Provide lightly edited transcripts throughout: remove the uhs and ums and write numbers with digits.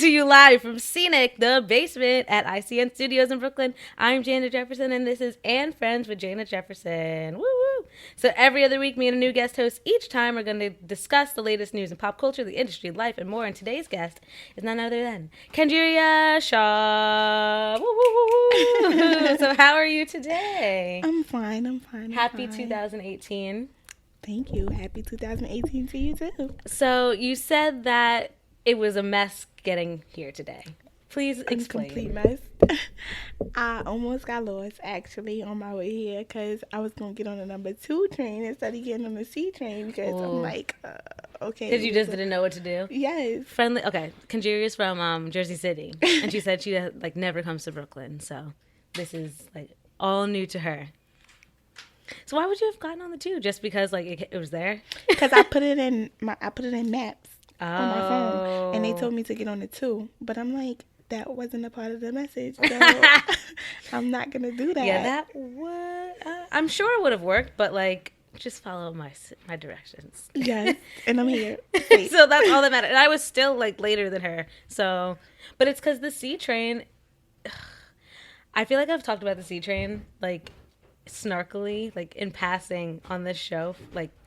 to you live from Scenic, the basement at ICN Studios in Brooklyn. I'm Janet Jefferson, and this is And Friends with Janet Jefferson. Woo woo! So every other week, me and a new guest host each time are going to discuss the latest news in pop culture, the industry, life, and more. And today's guest is none other than Kenjeriah Shaw. Woo woo woo woo! So how are you today? I'm fine. Happy 2018. Thank you. Happy 2018 to you too. So you said that it was a mess getting here today. Please explain. A complete mess. I almost got lost actually on my way here because I was going to get on the number 2 train instead of getting on the C train because I'm like, okay. Because you just didn't know what to do? Yes. Friendly. Okay. Kenjeriah's from Jersey City. And she said she never comes to Brooklyn. So this is all new to her. So why would you have gotten on the 2? Just because it was there? Because I put it in maps on my phone, and they told me to get on the 2. But I'm like, that wasn't a part of the message, so I'm not gonna do that. Yeah, that would. I'm sure it would have worked, but just follow my directions. Yes, and I'm here. So that's all that mattered. And I was still later than her. So, but it's because the C train. I feel like I've talked about the C train snarkily, in passing on this show,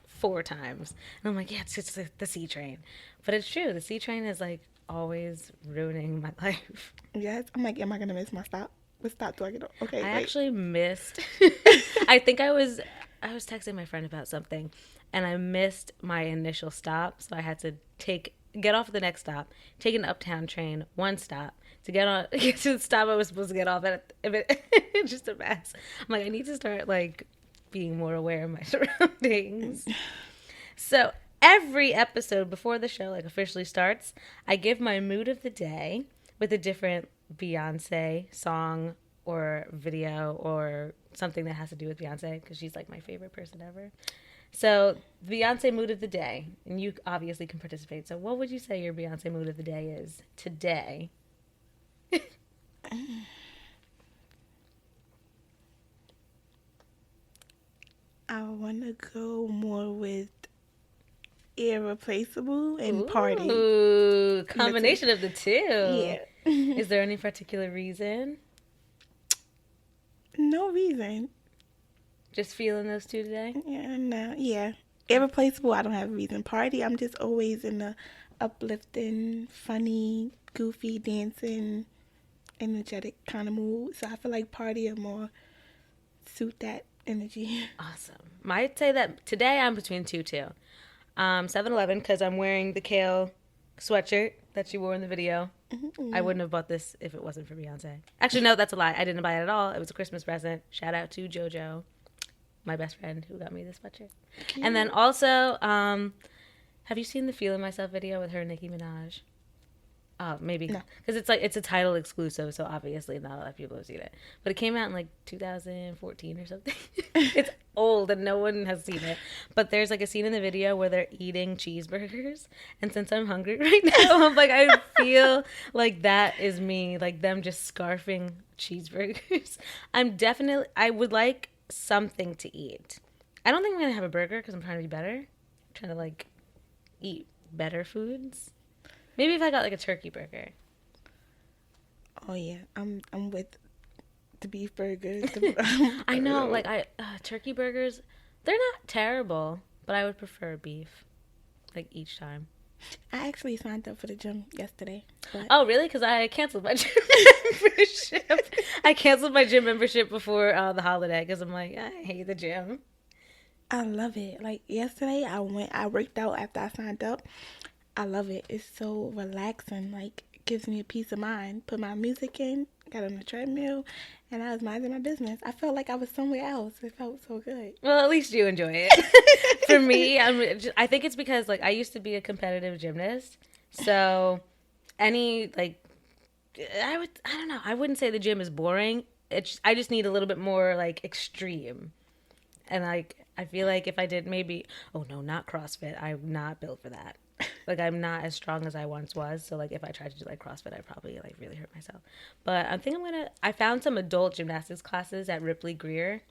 4 times. And I'm like, yeah, it's just the C train. But it's true. The C train is always ruining my life. Yes. I'm like, am I going to miss my stop? What stop do I get on? Okay. I actually missed. I think I was texting my friend about something and I missed my initial stop. So I had to get off at the next stop, take an uptown train, 1 stop to get to the stop I was supposed to get off at. It's just a mess. I'm like, I need to start being more aware of my surroundings. So every episode before the show officially starts, I give my mood of the day with a different Beyonce song or video or something that has to do with Beyonce because she's my favorite person ever. So Beyonce mood of the day, and you obviously can participate. So what would you say your Beyonce mood of the day is today? I want to go more with Irreplaceable and Party. Ooh, combination of the 2. Yeah. Is there any particular reason? No reason. Just feeling those 2 today? Yeah, no. Yeah. Irreplaceable, I don't have a reason. Party, I'm just always in the uplifting, funny, goofy, dancing, energetic kind of mood. So I feel like Party will more suit that energy. Awesome. Might say that today I'm between 2 too. 7-Eleven because I'm wearing the Kale sweatshirt that she wore in the video. Mm-hmm. I wouldn't have bought this if it wasn't for Beyonce. Actually, no, that's a lie. I didn't buy it at all. It was a Christmas present. Shout out to JoJo, my best friend, who got me this sweatshirt. Cute. And then also, have you seen the Feeling Myself video with her and Nicki Minaj? Oh, maybe. No. Because it's a title exclusive, so obviously not a lot of people have seen it. But it came out in 2014 or something. It's old and no one has seen it. But there's a scene in the video where they're eating cheeseburgers. And since I'm hungry right now, I'm I feel like that is me. Them just scarfing cheeseburgers. I would like something to eat. I don't think I'm going to have a burger because I'm trying to be better. I'm trying to eat better foods. Maybe if I got a turkey burger. Oh yeah, I'm with the beef burgers. I know, turkey burgers, they're not terrible, but I would prefer beef, each time. I actually signed up for the gym yesterday. But... Oh really? Because I canceled my gym membership. I canceled my gym membership before the holiday because I'm I hate the gym. I love it. Yesterday, I worked out after I signed up. I love it. It's so relaxing. It gives me a peace of mind. Put my music in, got on the treadmill, and I was minding my business. I felt like I was somewhere else. It felt so good. Well, at least you enjoy it. For me, I think it's because I used to be a competitive gymnast, so I don't know. I wouldn't say the gym is boring. I just need a little bit more extreme, and I feel like if I did not CrossFit. I'm not built for that. I'm not as strong as I once was. So, if I tried to do, CrossFit, I'd probably, really hurt myself. But I found some adult gymnastics classes at Ripley Greer.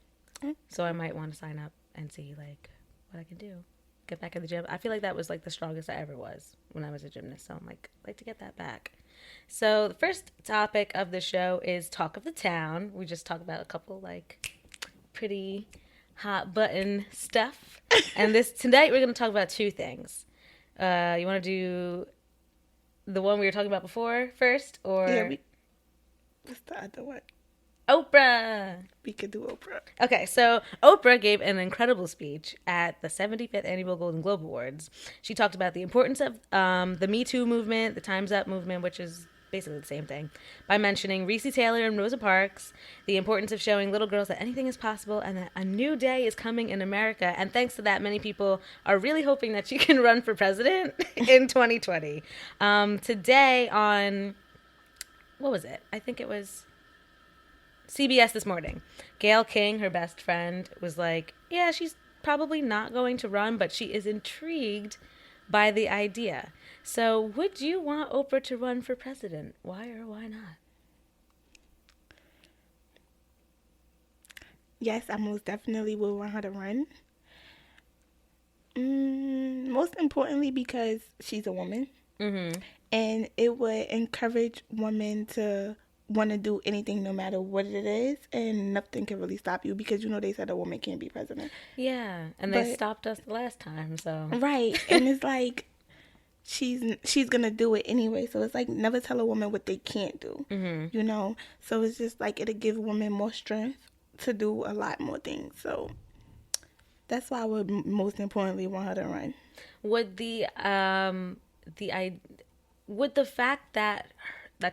So I might want to sign up and see, what I can do. get back in the gym. I feel like that was like the strongest I ever was when I was a gymnast. So I'm like, I'd like to get that back. So the first topic of the show is talk of the town. We just talk about a couple like pretty hot button stuff. And tonight we're going to talk about two things. You want to do the one we were talking about before first, or what's the other one? Oprah. We could do Oprah. Okay, so Oprah gave an incredible speech at the 75th Annual Golden Globe Awards. She talked about the importance of the Me Too movement, the Time's Up movement, which is basically the same thing, by mentioning Reese Taylor and Rosa Parks, the importance of showing little girls that anything is possible and that a new day is coming in America. And thanks to that, many people are really hoping that she can run for president in 2020. Today on, what was it? I think it was CBS this morning. Gayle King, her best friend, was like, yeah, she's probably not going to run, but she is intrigued by the idea. So would you want Oprah to run for president? Why or why not? Yes, I most definitely will want her to run. Most importantly because she's a woman. Mm-hmm. And it would encourage women to want to do anything no matter what it is, and nothing can really stop you because they said a woman can't be president. Yeah, and they stopped us the last time, so. Right, and it's like she's gonna do it anyway, so it's like never tell a woman what they can't do. Mm-hmm. So it's just like it'll give women more strength to do a lot more things. So that's why I would most importantly want her to run. Would would the fact that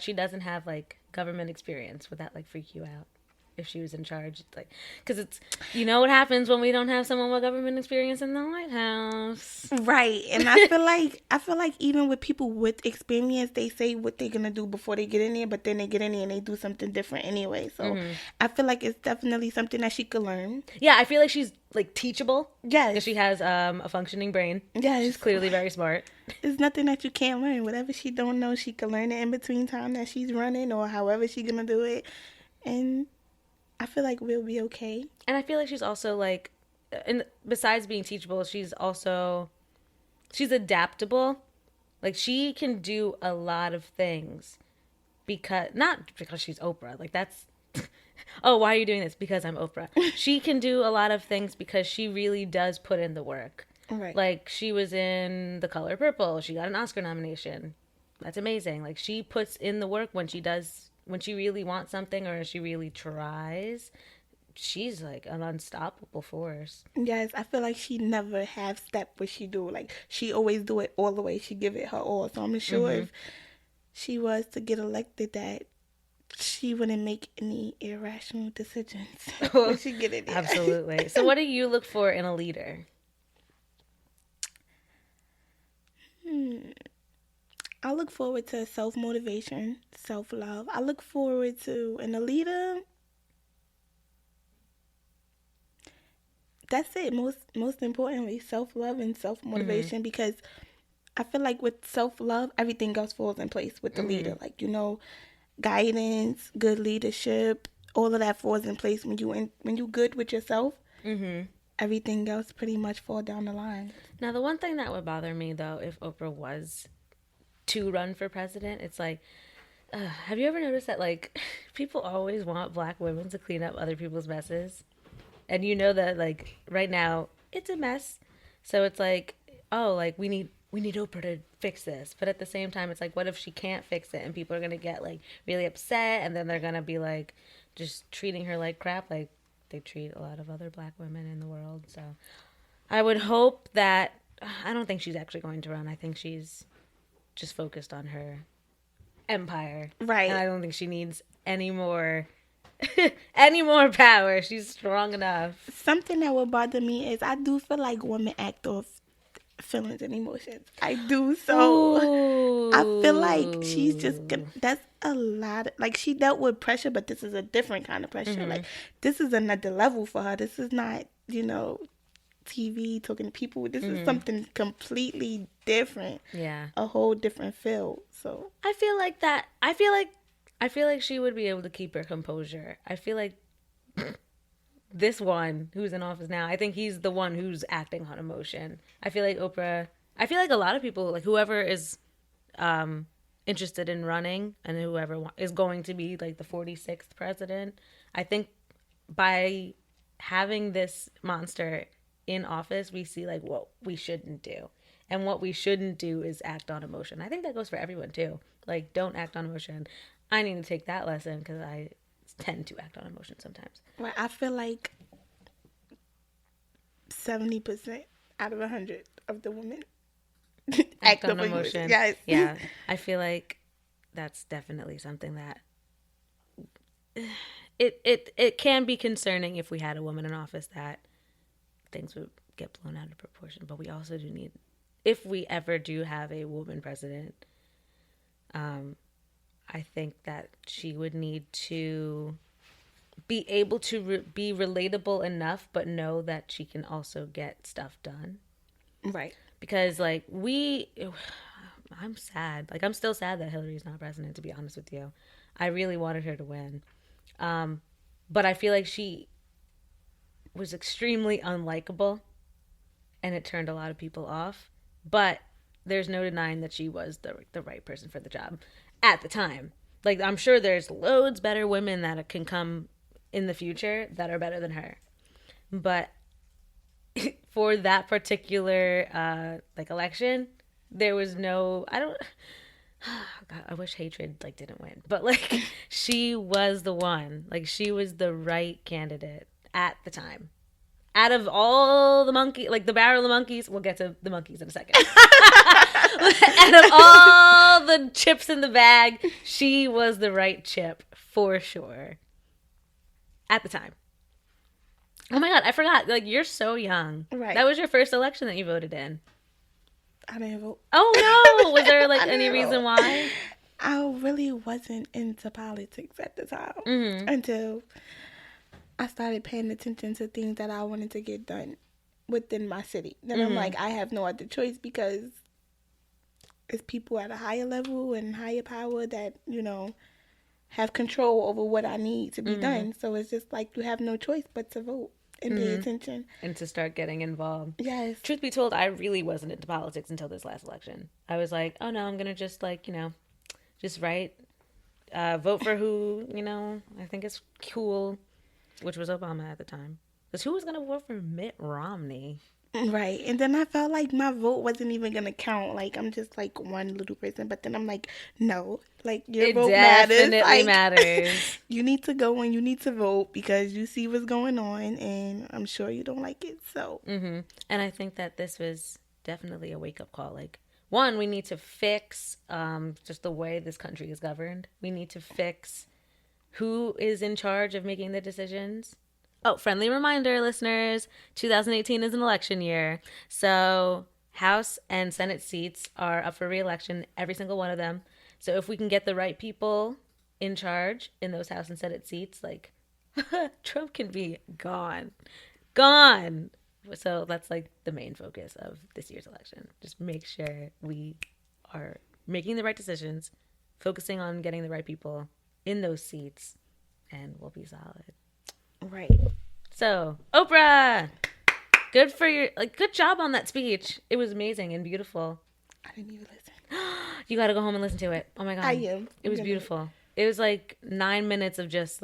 she doesn't have like government experience, would that like freak you out if she was in charge? It's like, because it's, what happens when we don't have someone with government experience in the White House, right? And I feel like even with people with experience, they say what they're gonna do before they get in there, but then they get in there and they do something different anyway. So I feel like it's definitely something that she could learn. Yeah, I feel like she's like teachable. Yes, because she has a functioning brain. Yes, she's clearly very smart. It's nothing that you can't learn. Whatever she don't know, she can learn it in between time that she's running or however she's gonna do it. And I feel like we'll be okay. And I feel like she's also like, and besides being teachable, she's adaptable. Like she can do a lot of things not because she's Oprah. Like that's, oh, why are you doing this? Because I'm Oprah. She can do a lot of things because she really does put in the work. Right. Like she was in The Color Purple. She got an Oscar nomination. That's amazing. Like she puts in the work when she really wants something or she really tries. She's like an unstoppable force. Yes, I feel like she never half step what she do. Like she always do it all the way. She give it her all. So I'm sure if she was to get elected that she wouldn't make any irrational decisions when she get in there. Absolutely. So what do you look for in a leader? I look forward to self-motivation, self-love. I look forward to, in a leader, that's it. Most importantly, self-love and self-motivation, because I feel like with self-love, everything else falls in place with the leader. Like, guidance, good leadership, all of that falls in place when you good with yourself. Everything else pretty much fall down the line. Now, the one thing that would bother me, though, if Oprah was to run for president, it's like, have you ever noticed that, like, people always want black women to clean up other people's messes? And you know that, like, right now, it's a mess. So it's like, oh, like, we need Oprah to fix this. But at the same time, it's like, what if she can't fix it? And people are going to get, like, really upset. And then they're going to be, like, just treating her like crap, like they treat a lot of other black women in the world. So I would hope that, I don't think she's actually going to run. I think she's just focused on her empire. Right. And I don't think she needs any more power. She's strong enough. Something that would bother me is I do feel like women act off feelings and emotions. I do. So Ooh. I feel like she's just that's a lot like she dealt with pressure, but this is a different kind of pressure. Like this is another level for her. This is not TV talking to people. This is something completely different. Yeah, a whole different field. So I feel like she would be able to keep her composure. I feel like this one who's in office now, I think he's the one who's acting on emotion. I feel like Oprah, I feel like a lot of people, like whoever is interested in running and whoever is going to be like the 46th president, I think by having this monster in office, we see like what we shouldn't do. And what we shouldn't do is act on emotion. I think that goes for everyone too. Like, don't act on emotion. I need to take that lesson because I tend to act on emotion sometimes. Well, I feel like 70% out of 100 of the women act on emotion. Yes. Yeah. I feel like that's definitely something that it can be concerning if we had a woman in office that things would get blown out of proportion. But we also do need, if we ever do have a woman president, I think that she would need to be able to be relatable enough, but know that she can also get stuff done. Right. Because, like, I'm sad. Like, I'm still sad that Hillary's not president, to be honest with you. I really wanted her to win. But I feel like she was extremely unlikable, and it turned a lot of people off. But there's no denying that she was the right person for the job at the time. Like, I'm sure there's loads better women that can come in the future that are better than her. But for that particular election, there was no, God, I wish hatred didn't win. But she was the one. Like, she was the right candidate at the time. Out of all the the barrel of monkeys, we'll get to the monkeys in a second. Out of all the chips in the bag, she was the right chip for sure. At the time. Oh my God, I forgot. Like, you're so young. Right. That was your first election that you voted in. I didn't vote. Oh no! Was there any reason why? I really wasn't into politics at the time until I started paying attention to things that I wanted to get done within my city. Then I'm like, I have no other choice because it's people at a higher level and higher power that, have control over what I need to be done. So it's just like you have no choice but to vote and pay attention. And to start getting involved. Yes. Truth be told, I really wasn't into politics until this last election. I was like, oh no, I'm going to just just write, vote for who, I think is cool, which was Obama at the time. Because who was going to vote for Mitt Romney? Right. And then I felt like my vote wasn't even going to count. Like, I'm just one little person. But then I'm like, no. Your vote matters. It definitely matters. You need to go and you need to vote because you see what's going on. And I'm sure you don't like it. So. Mm-hmm. And I think that this was definitely a wake-up call. One, we need to fix just the way this country is governed. We need to fix who is in charge of making the decisions. Oh, friendly reminder, listeners, 2018 is an election year. So House and Senate seats are up for re-election, every single one of them. So if we can get the right people in charge in those House and Senate seats, Trump can be gone. Gone. So that's the main focus of this year's election. Just make sure we are making the right decisions, focusing on getting the right people in those seats, and we'll be solid. Right. So, Oprah, good for your good job on that speech. It was amazing and beautiful. I didn't even listen. You got to go home and listen to it. Oh my God. I am. It was beautiful. It was 9 minutes of just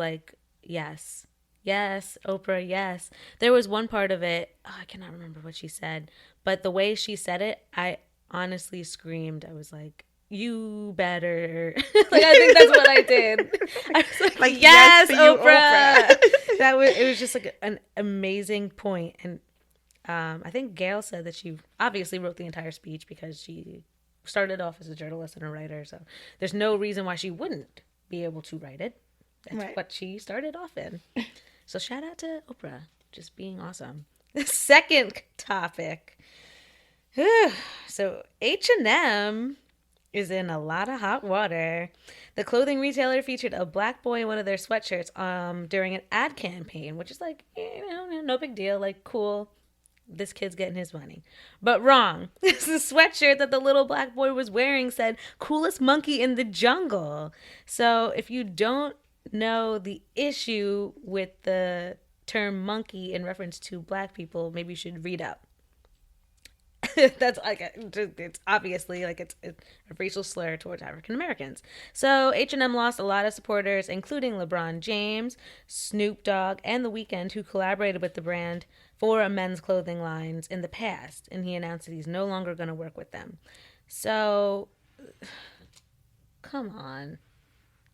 yes. Yes, Oprah, yes. There was one part of it, I cannot remember what she said, but the way she said it, I honestly screamed. I was like, you better. I think that's what I did. I was like yes, Oprah. It was just an amazing point. And I think Gail said that she obviously wrote the entire speech because she started off as a journalist and a writer. So there's no reason why she wouldn't be able to write it. That's what she started off in. So shout out to Oprah, just being awesome. The second topic. So H&M is in a lot of hot water. The clothing retailer featured a black boy in one of their sweatshirts during an ad campaign, which is no big deal. Cool. This kid's getting his money. But wrong. This is a sweatshirt that the little black boy was wearing said, coolest monkey in the jungle. So if you don't know the issue with the term monkey in reference to black people, maybe you should read up. That's like it's obviously like it's a racial slur towards African Americans. So H&M lost a lot of supporters, including LeBron James, Snoop Dogg, and The Weeknd, who collaborated with the brand for a men's clothing lines in the past, and he announced that he's no longer going to work with them. So come on,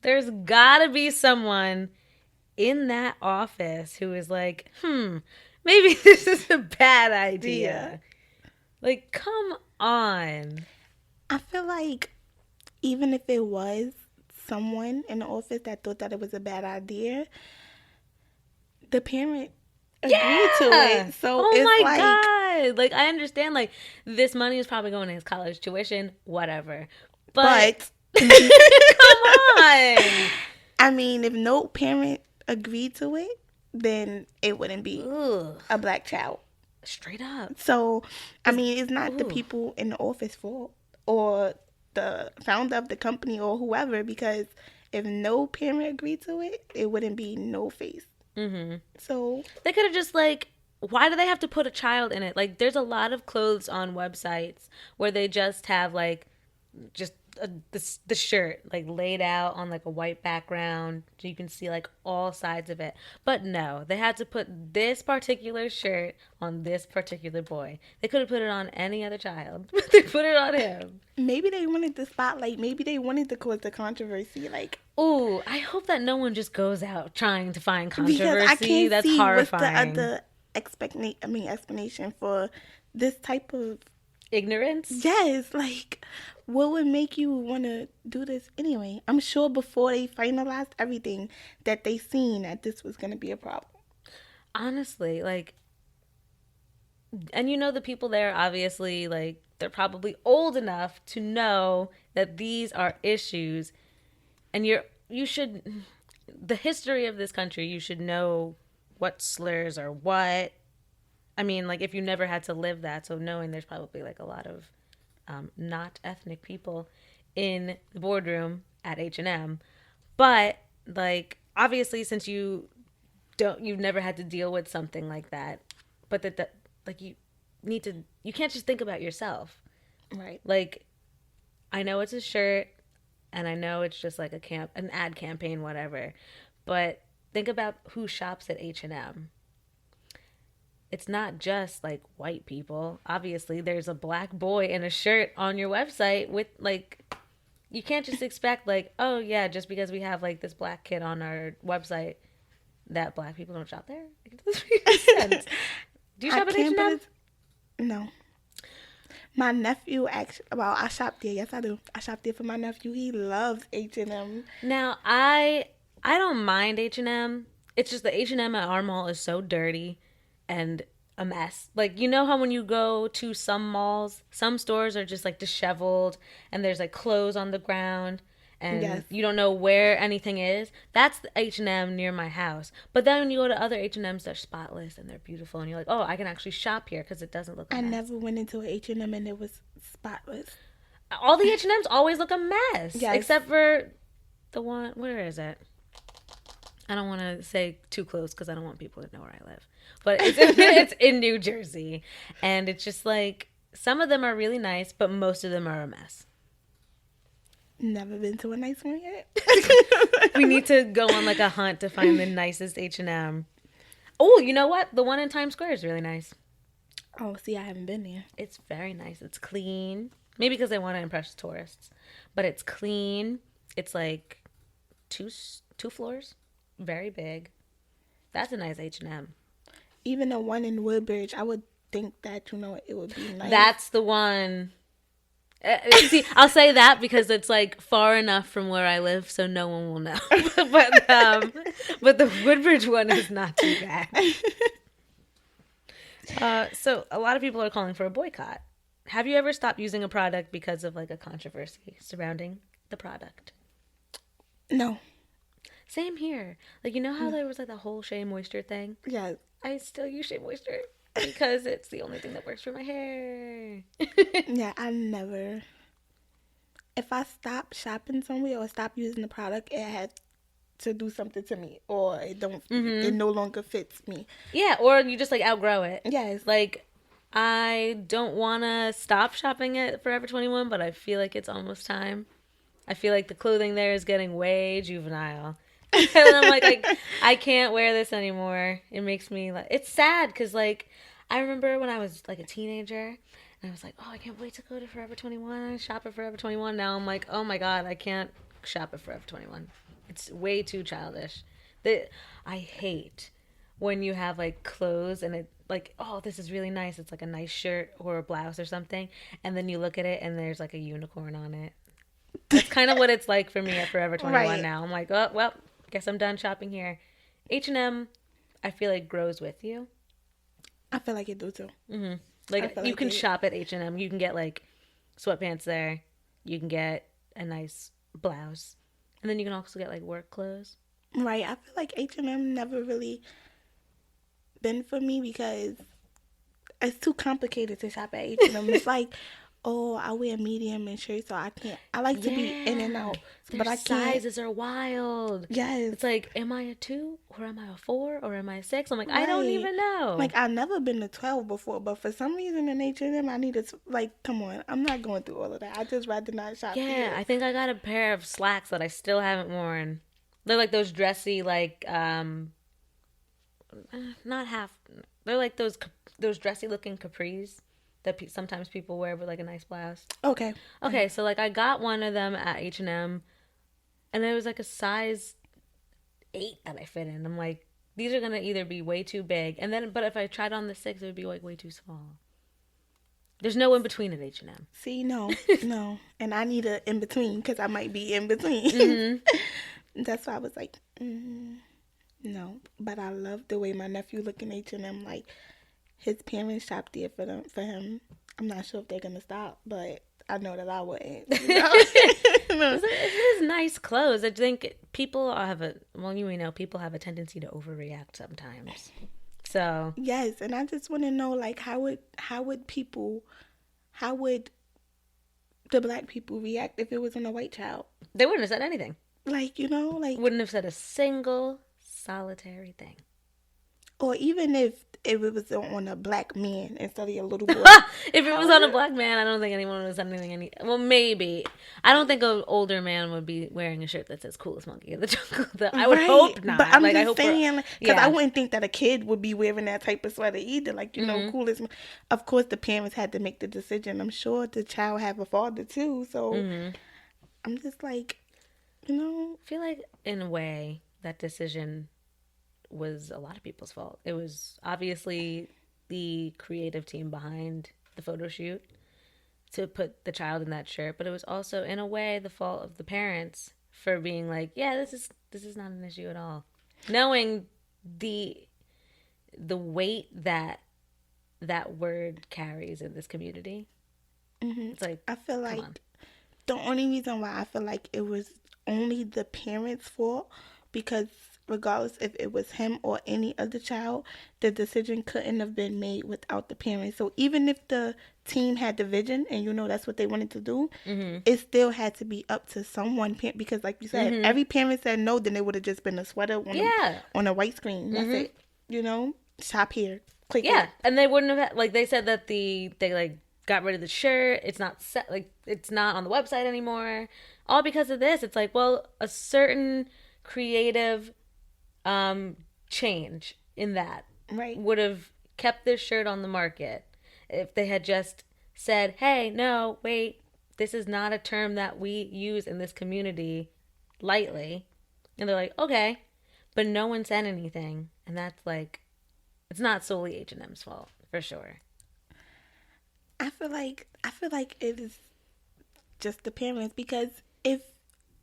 there's gotta be someone in that office who is like, maybe this is a bad idea. Like, come on. I feel like even if it was someone in the office that thought that it was a bad idea, the parent agreed to it. So oh it's my like, God. Like, I understand, like, this money is probably going to his college tuition, whatever. But come on. I mean, if no parent agreed to it, then it wouldn't be a black child. Straight up. So, I mean, it's not the people in the office fault or the founder of the company or whoever, because if no parent agreed to it, it wouldn't be no face. Mm-hmm. So they could have just like, why do they have to put a child in it? Like, there's a lot of clothes on websites where they just have like just the shirt like laid out on like a white background so you can see like all sides of it. But no, they had to put this particular shirt on this particular boy. They could have put it on any other child, but they put it on him. Maybe they wanted the spotlight. Maybe they wanted to cause the controversy. Like, ooh, I hope that no one just goes out trying to find controversy. Because I can't That's see horrifying. What's the other explanation for this type of ignorance? Yes, like, what would make you want to do this anyway? I'm sure before they finalized everything that they seen that this was going to be a problem. Honestly, like, and you know the people there, obviously, like, they're probably old enough to know that these are issues, and you should, the history of this country, you should know what slurs are what. I mean, like, if you never had to live that, so knowing there's probably like a lot of not ethnic people in the boardroom at H&M, but like, obviously, since you've never had to deal with something like that, but that like you can't just think about yourself, right? Like, I know it's a shirt, and I know it's just like an ad campaign, whatever, but think about who shops at H&M. It's not just like white people. Obviously, there's a black boy in a shirt on your website with like, you can't just expect like, oh yeah, just because we have like this black kid on our website that black people don't shop there. It doesn't make sense. Do you shop at H&M? No. My nephew actually, well, I shop there. Yes, I do. I shop there for my nephew. He loves H&M. Now, I don't mind H&M. It's just the H&M at our mall is so dirty and a mess. Like, you know how when you go to some malls, some stores are just like disheveled and there's like clothes on the ground and you don't know where anything is? That's the H&M near my house. But then when you go to other H&Ms, they're spotless and they're beautiful and you're like, oh, I can actually shop here because it doesn't look a mess. I never went into an H&M and it was spotless. All the H&Ms always look a mess. Yes. Except for the one, where is it? I don't want to say too close because I don't want people to know where I live. But it's in New Jersey. And it's just like, some of them are really nice, but most of them are a mess. Never been to a nice one yet. We need to go on like a hunt to find the nicest H&M. Oh, you know what? The one in Times Square is really nice. Oh, see, I haven't been there. It's very nice. It's clean. Maybe because they want to impress tourists. But it's clean. It's like two floors. Very big. That's a nice H&M. Even the one in Woodbridge, I would think that, it would be nice. That's the one. See, I'll say that because it's like far enough from where I live so no one will know. But the Woodbridge one is not too bad. So a lot of people are calling for a boycott. Have you ever stopped using a product because of like a controversy surrounding the product? No. Same here. Like, you know how there was like the whole Shea Moisture thing? Yeah. I still use Shea Moisture because it's the only thing that works for my hair. Yeah, I never. If I stop shopping somewhere or stop using the product, it had to do something to me, or it no longer fits me. Yeah, or you just like outgrow it. Yes. Like, I don't want to stop shopping at Forever 21, but I feel like it's almost time. I feel like the clothing there is getting way juvenile. And I'm like, I can't wear this anymore. It makes me like, it's sad because like, I remember when I was like a teenager and I was like, oh, I can't wait to go to Forever 21 and shop at Forever 21. Now I'm like, oh my God, I can't shop at Forever 21. It's way too childish. I hate when you have like clothes and it like, oh, this is really nice. It's like a nice shirt or a blouse or something. And then you look at it and there's like a unicorn on it. That's kind of what it's like for me at Forever 21 Right. now. I'm like, oh, well, guess I'm done shopping here. H&M, I feel like grows with you. I feel like it do too. Mm-hmm. Like you can shop at H&M. You can get like sweatpants there. You can get a nice blouse. And then you can also get like work clothes. Right. I feel like H&M never really been for me because it's too complicated to shop at H&M. It's like, oh, I wear medium and shirt, so I can't. I like to be in and out, but I can't. Sizes are wild. Yes. It's like, am I a 2 or am I a 4 or am I a 6? I'm like, I don't even know. Like, I've never been to 12 before, but for some reason in H&M, I need to, like, come on. I'm not going through all of that. I just rather not shop Yeah, I think I got a pair of slacks that I still haven't worn. They're like those dressy, like, not half, they're like those dressy looking capris that sometimes people wear with like a nice blouse. Okay. Okay, so like I got one of them at H&M and it was like a size 8 that I fit in. I'm like, these are going to either be way too big but if I tried on the 6, it would be like way too small. There's no in between at H&M. See, no. And I need a in between because I might be in between. Mm-hmm. That's why I was like, no. But I love the way my nephew look in H&M. Like, his parents shopped there for him. I'm not sure if they're going to stop, but I know that I wouldn't. You know? It is nice clothes. I think people have people have a tendency to overreact sometimes. So yes, and I just want to know, like, how would the black people react if it was in a white child? They wouldn't have said anything. Like, you know, like wouldn't have said a single solitary thing. Or even if it was on a black man instead of a little boy. If it was on a black man, I don't think anyone would have said anything. Well, maybe. I don't think an older man would be wearing a shirt that says "Coolest Monkey in the Jungle." I would hope not. But I'm like, just saying, because I wouldn't think that a kid would be wearing that type of sweater either. Like, you know, coolest. Of course, the parents had to make the decision. I'm sure the child have a father too. So I'm just like, you know. I feel like in a way that decision was a lot of people's fault. It was obviously the creative team behind the photo shoot to put the child in that shirt, but it was also in a way the fault of the parents for being like, yeah, this is not an issue at all, knowing the weight that word carries in this community. It's like, I feel like the only reason why I feel like it was only the parents' fault, because regardless if it was him or any other child, the decision couldn't have been made without the parents. So even if the team had the vision and, you know, that's what they wanted to do, it still had to be up to someone. Because like you said, if every parent said no, then it would have just been a sweater on a white screen. That's it. You know, shop here. Click yeah. it. And they wouldn't have, like, they said that they like got rid of the shirt. It's not set, like, it's not on the website anymore. All because of this. It's like, well, a certain creative change in that would have kept this shirt on the market if they had just said, hey, no, wait, this is not a term that we use in this community lightly. And they're like, okay, but no one said anything. And that's like, it's not solely H&M's fault, for sure. I feel like it is just the parents, because if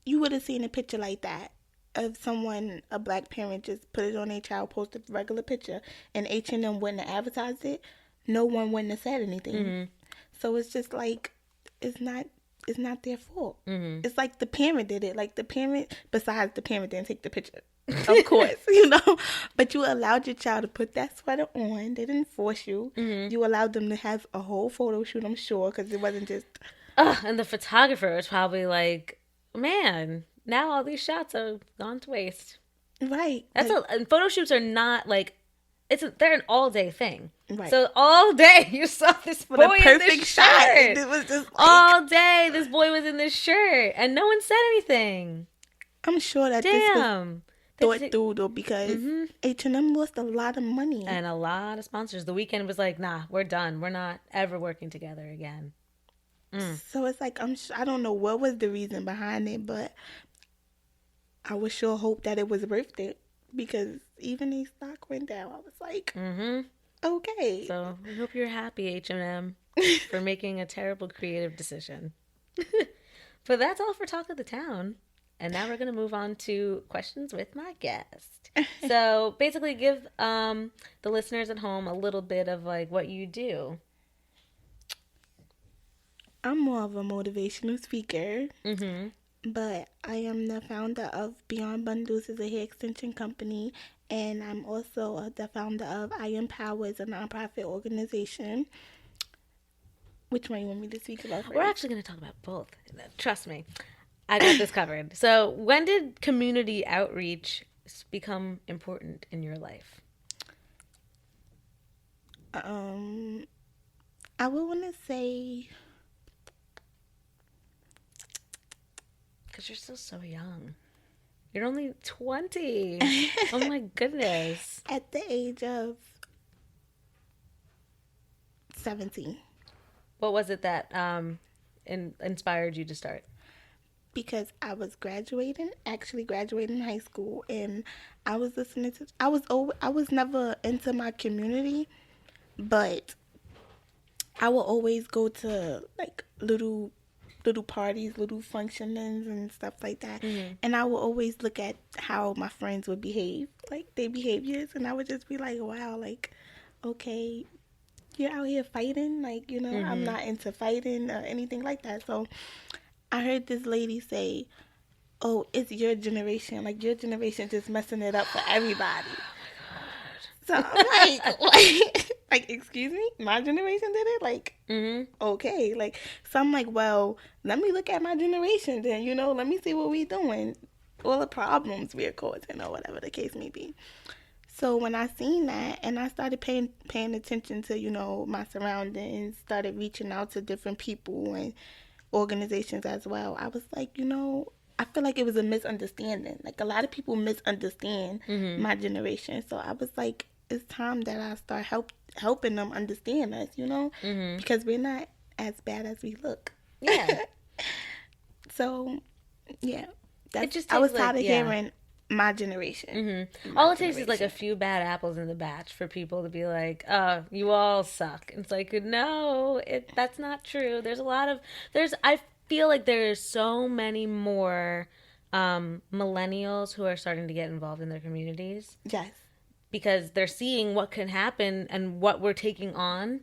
you would have seen a picture like that of someone, a black parent, just put it on their child, post a regular picture, and H&M wouldn't have advertised it, no one wouldn't have said anything. So it's just like, it's not their fault. It's like the parent did it. Like, the parent, besides the parent didn't take the picture, of course, you know, but you allowed your child to put that sweater on. They didn't force you. You allowed them to have a whole photo shoot, I'm sure, because it wasn't just... And the photographer was probably like, man, now all these shots are gone to waste. Right. That's Like, and photo shoots are not like they're an all day thing. right. So all day you saw this For the boy in this perfect shot. shirt. It was just like, All day this boy was in this shirt and no one said anything. I'm sure that Damn. this was thought through though, because Mm-hmm. H&M lost a lot of money. And a lot of sponsors. The Weeknd was like, nah, we're done. We're not ever working together again. So it's like, I don't know what was the reason behind it, but I would sure hope that it was worth it, because even the stock went down. I was like, Mm-hmm. okay. So I hope you're happy, H&M, for making a terrible creative decision. But that's all for Talk of the Town. And now we're going to move on to questions with my guest. So basically give the listeners at home a little bit of like what you do. I'm more of a motivational speaker, Mm-hmm. but I am the founder of Beyond Bundles, is a hair extension company, and I'm also the founder of I Empower, is a nonprofit organization. Which one you want me to speak about first? We're actually going to talk about both. Trust me. I got this covered. So when did community outreach become important in your life? I would want to say, Because you're still so young. You're only 20. Oh my goodness. at the age of 17. What was it that inspired you to start? Because I was actually graduating high school, and I was listening to, I was never into my community, but I will always go to like little parties, little functionings and stuff like that. Mm-hmm. And I will always look at how my friends would behave, like their behaviors, and I would just be like, wow, like, okay, you're out here fighting, like, you know, Mm-hmm. I'm not into fighting or anything like that. So I heard this lady say, oh, it's your generation, like your generation just messing it up for everybody. So I'm like, excuse me, my generation did it? Like, Mm-hmm. okay. Like, so I'm like, well, let me look at my generation then, you know, let me see what we doing. All the problems we're causing or whatever the case may be. So when I seen that, and I started paying attention to, you know, my surroundings, started reaching out to different people and organizations as well, I was like, you know, I feel like it was a misunderstanding. Like, a lot of people misunderstand Mm-hmm. my generation. So I was like, it's time that I start helping them understand us, you know, Mm-hmm. because we're not as bad as we look. Yeah. So, yeah, It just I was takes, tired like, of hearing my generation. Mm-hmm. My All it takes is like a generation. few bad apples in the batch for people to be like, you all suck. It's like, no, that's not true. I feel like there's so many more millennials who are starting to get involved in their communities Yes. because they're seeing what can happen and what we're taking on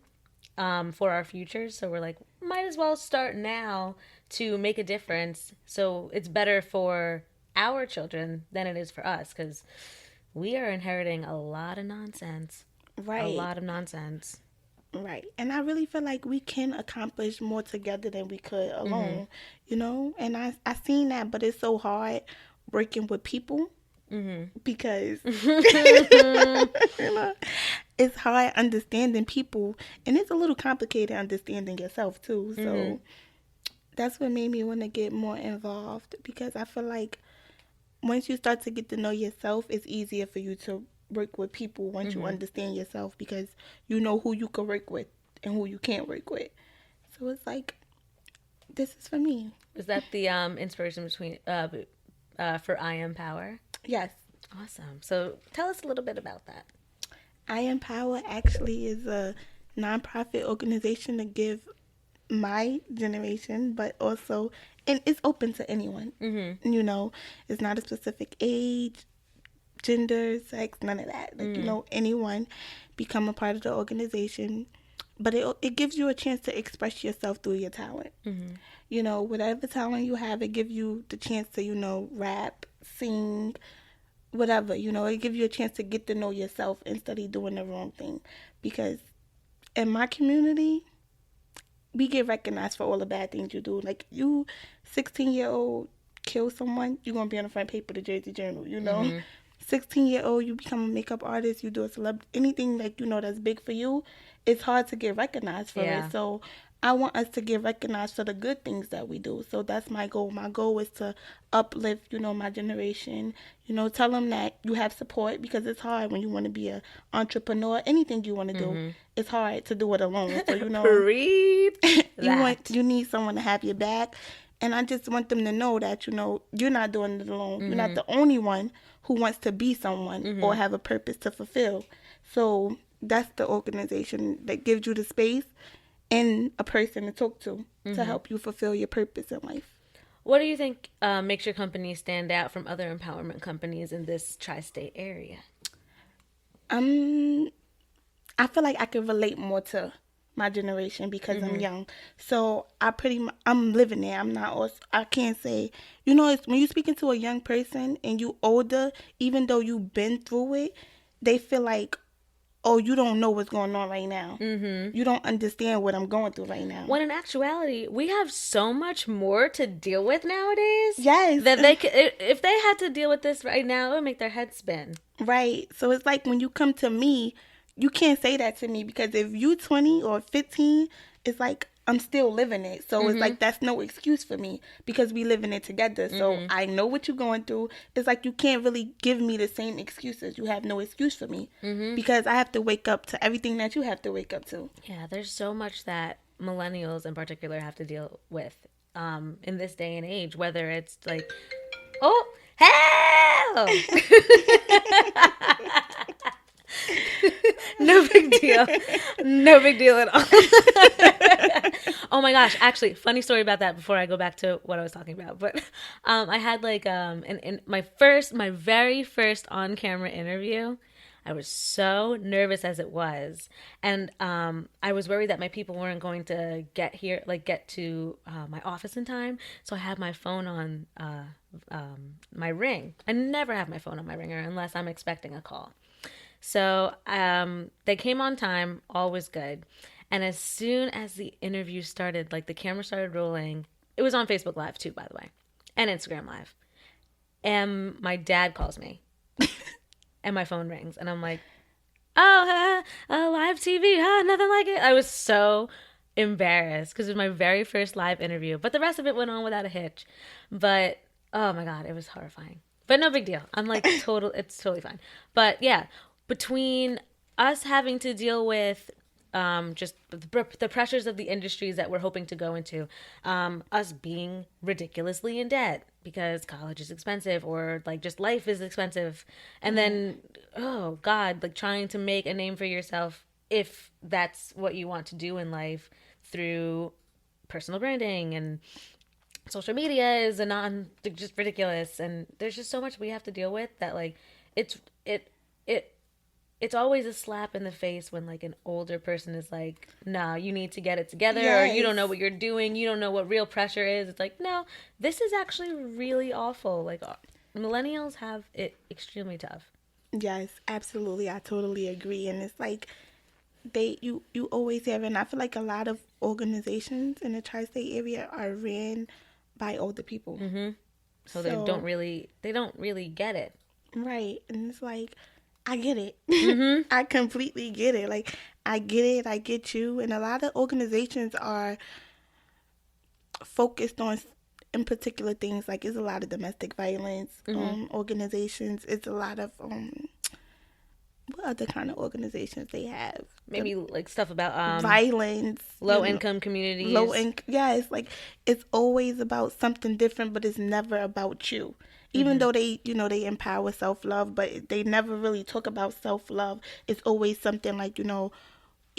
for our futures. So we're like, might as well start now to make a difference. So it's better for our children than it is for us because we are inheriting a lot of nonsense. Right. A lot of nonsense. Right. And I really feel like we can accomplish more together than we could alone, you know? And I seen that, but it's so hard working with people because you know, it's hard understanding people, and it's a little complicated understanding yourself too. So that's what made me want to get more involved, because I feel like once you start to get to know yourself, it's easier for you to work with people once you understand yourself, because you know who you can work with and who you can't work with. So it's like, this is for me. Was that the inspiration between for I Empower? Yes. Awesome. So tell us a little bit about that. I Empower actually is a nonprofit organization to give my generation, but also, and it's open to anyone. You know, it's not a specific age, gender, sex, none of that. Like, you know, anyone become a part of the organization, but it gives you a chance to express yourself through your talent. You know, whatever talent you have, it gives you the chance to, you know, rap, sing, whatever. You know, it gives you a chance to get to know yourself instead of doing the wrong thing. Because in my community, we get recognized for all the bad things you do. Like, you 16-year-old kill someone, you're going to be on the front page of the Jersey Journal, you know? Mm-hmm. 16-year-old, you become a makeup artist, you do a celeb, anything like, you know, that's big for you, it's hard to get recognized for Yeah. it. So I want us to get recognized for the good things that we do. So that's my goal. My goal is to uplift, you know, my generation, you know, tell them that you have support, because it's hard when you want to be an entrepreneur, anything you want to do. Mm-hmm. It's hard to do it alone. So, you know, Preach that. you need someone to have your back. And I just want them to know that, you know, you're not doing it alone. Mm-hmm. You're not the only one who wants to be someone Mm-hmm. or have a purpose to fulfill. So that's the organization that gives you the space and a person to talk to help you fulfill your purpose in life. What do you think makes your company stand out from other empowerment companies in this tri-state area? I feel like I can relate more to my generation because I'm young. So I'm living there. I'm not also, I can't say, you know, it's, when you're speaking to a young person and you older, even though you've been through it, they feel like, oh, you don't know what's going on right now. You don't understand what I'm going through right now. When in actuality, we have so much more to deal with nowadays. Yes. That they could, if they had to deal with this right now, it would make their heads spin. Right. So it's like when you come to me, you can't say that to me, because if you 20 or 15, it's like I'm still living it. So it's like that's no excuse for me, because we living it together. So I know what you're going through. It's like you can't really give me the same excuses. You have no excuse for me, because I have to wake up to everything that you have to wake up to. Yeah, there's so much that millennials in particular have to deal with in this day and age, whether it's like, oh, hell! No big deal. No big deal at all. Oh my gosh, actually, funny story about that before I go back to what I was talking about. But I had like in my very first on-camera interview, I was so nervous as it was. And I was worried that my people weren't going to get to my office in time. So I had my phone on my ring. I never have my phone on my ringer unless I'm expecting a call. So they came on time, all was good. And as soon as the interview started, like the camera started rolling, it was on Facebook Live too, by the way, and Instagram Live. And my dad calls me and my phone rings and I'm like, oh, live TV, nothing like it. I was so embarrassed because it was my very first live interview, but the rest of it went on without a hitch. But oh my God, it was horrifying. But no big deal. I'm like it's totally fine. But yeah, between us having to deal with just the pressures of the industries that we're hoping to go into, us being ridiculously in debt because college is expensive or like just life is expensive. And then, oh God, like trying to make a name for yourself if that's what you want to do in life through personal branding and social media is just ridiculous. And there's just so much we have to deal with that like it's always a slap in the face when like an older person is like, nah, you need to get it together, or you don't know what you're doing, you don't know what real pressure is. It's like, no, this is actually really awful. Like millennials have it extremely tough. Yes, absolutely. I totally agree. And it's like you always have, and I feel like a lot of organizations in the tri-state area are ran by older people. So they don't really get it. Right. And it's like, I get it. I completely get it. Like, I get it. I get you. And a lot of organizations are focused on, in particular things. Like, it's a lot of domestic violence organizations. It's a lot of, what other kind of organizations they have? Maybe like stuff about violence. Low-income communities. Yes. Like, it's always about something different, but it's never about you. Even though they empower self-love, but they never really talk about self-love. It's always something like,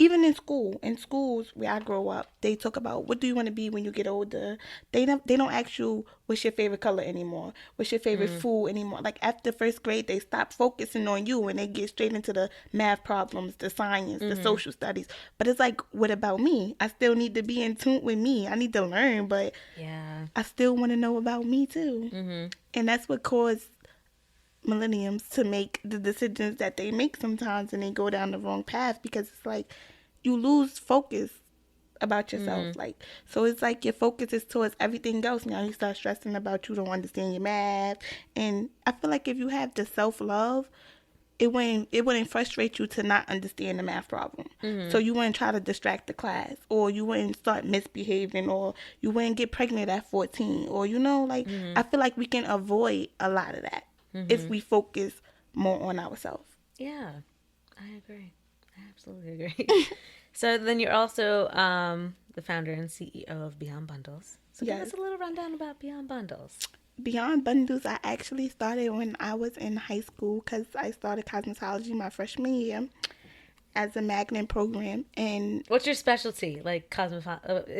even in schools where I grow up, they talk about what do you want to be when you get older. They don't ask you what's your favorite color anymore, what's your favorite food anymore. Like after first grade, they stop focusing on you and they get straight into the math problems, the science, the social studies. But it's like, what about me? I still need to be in tune with me. I need to learn, but I still want to know about me too. And that's what caused millenniums to make the decisions that they make sometimes, and they go down the wrong path, because it's like you lose focus about yourself. Like, so it's like your focus is towards everything else. Now you start stressing about you don't understand your math. And I feel like if you have the self-love, it wouldn't frustrate you to not understand the math problem. So you wouldn't try to distract the class, or you wouldn't start misbehaving, or you wouldn't get pregnant at 14, or like I feel like we can avoid a lot of that if we focus more on ourselves. Yeah, I agree. I absolutely agree. So then you're also the founder and CEO of Beyond Bundles. So give us a little rundown about Beyond Bundles. Beyond Bundles, I actually started when I was in high school because I started cosmetology my freshman year as a magnet program. And what's your specialty? Like is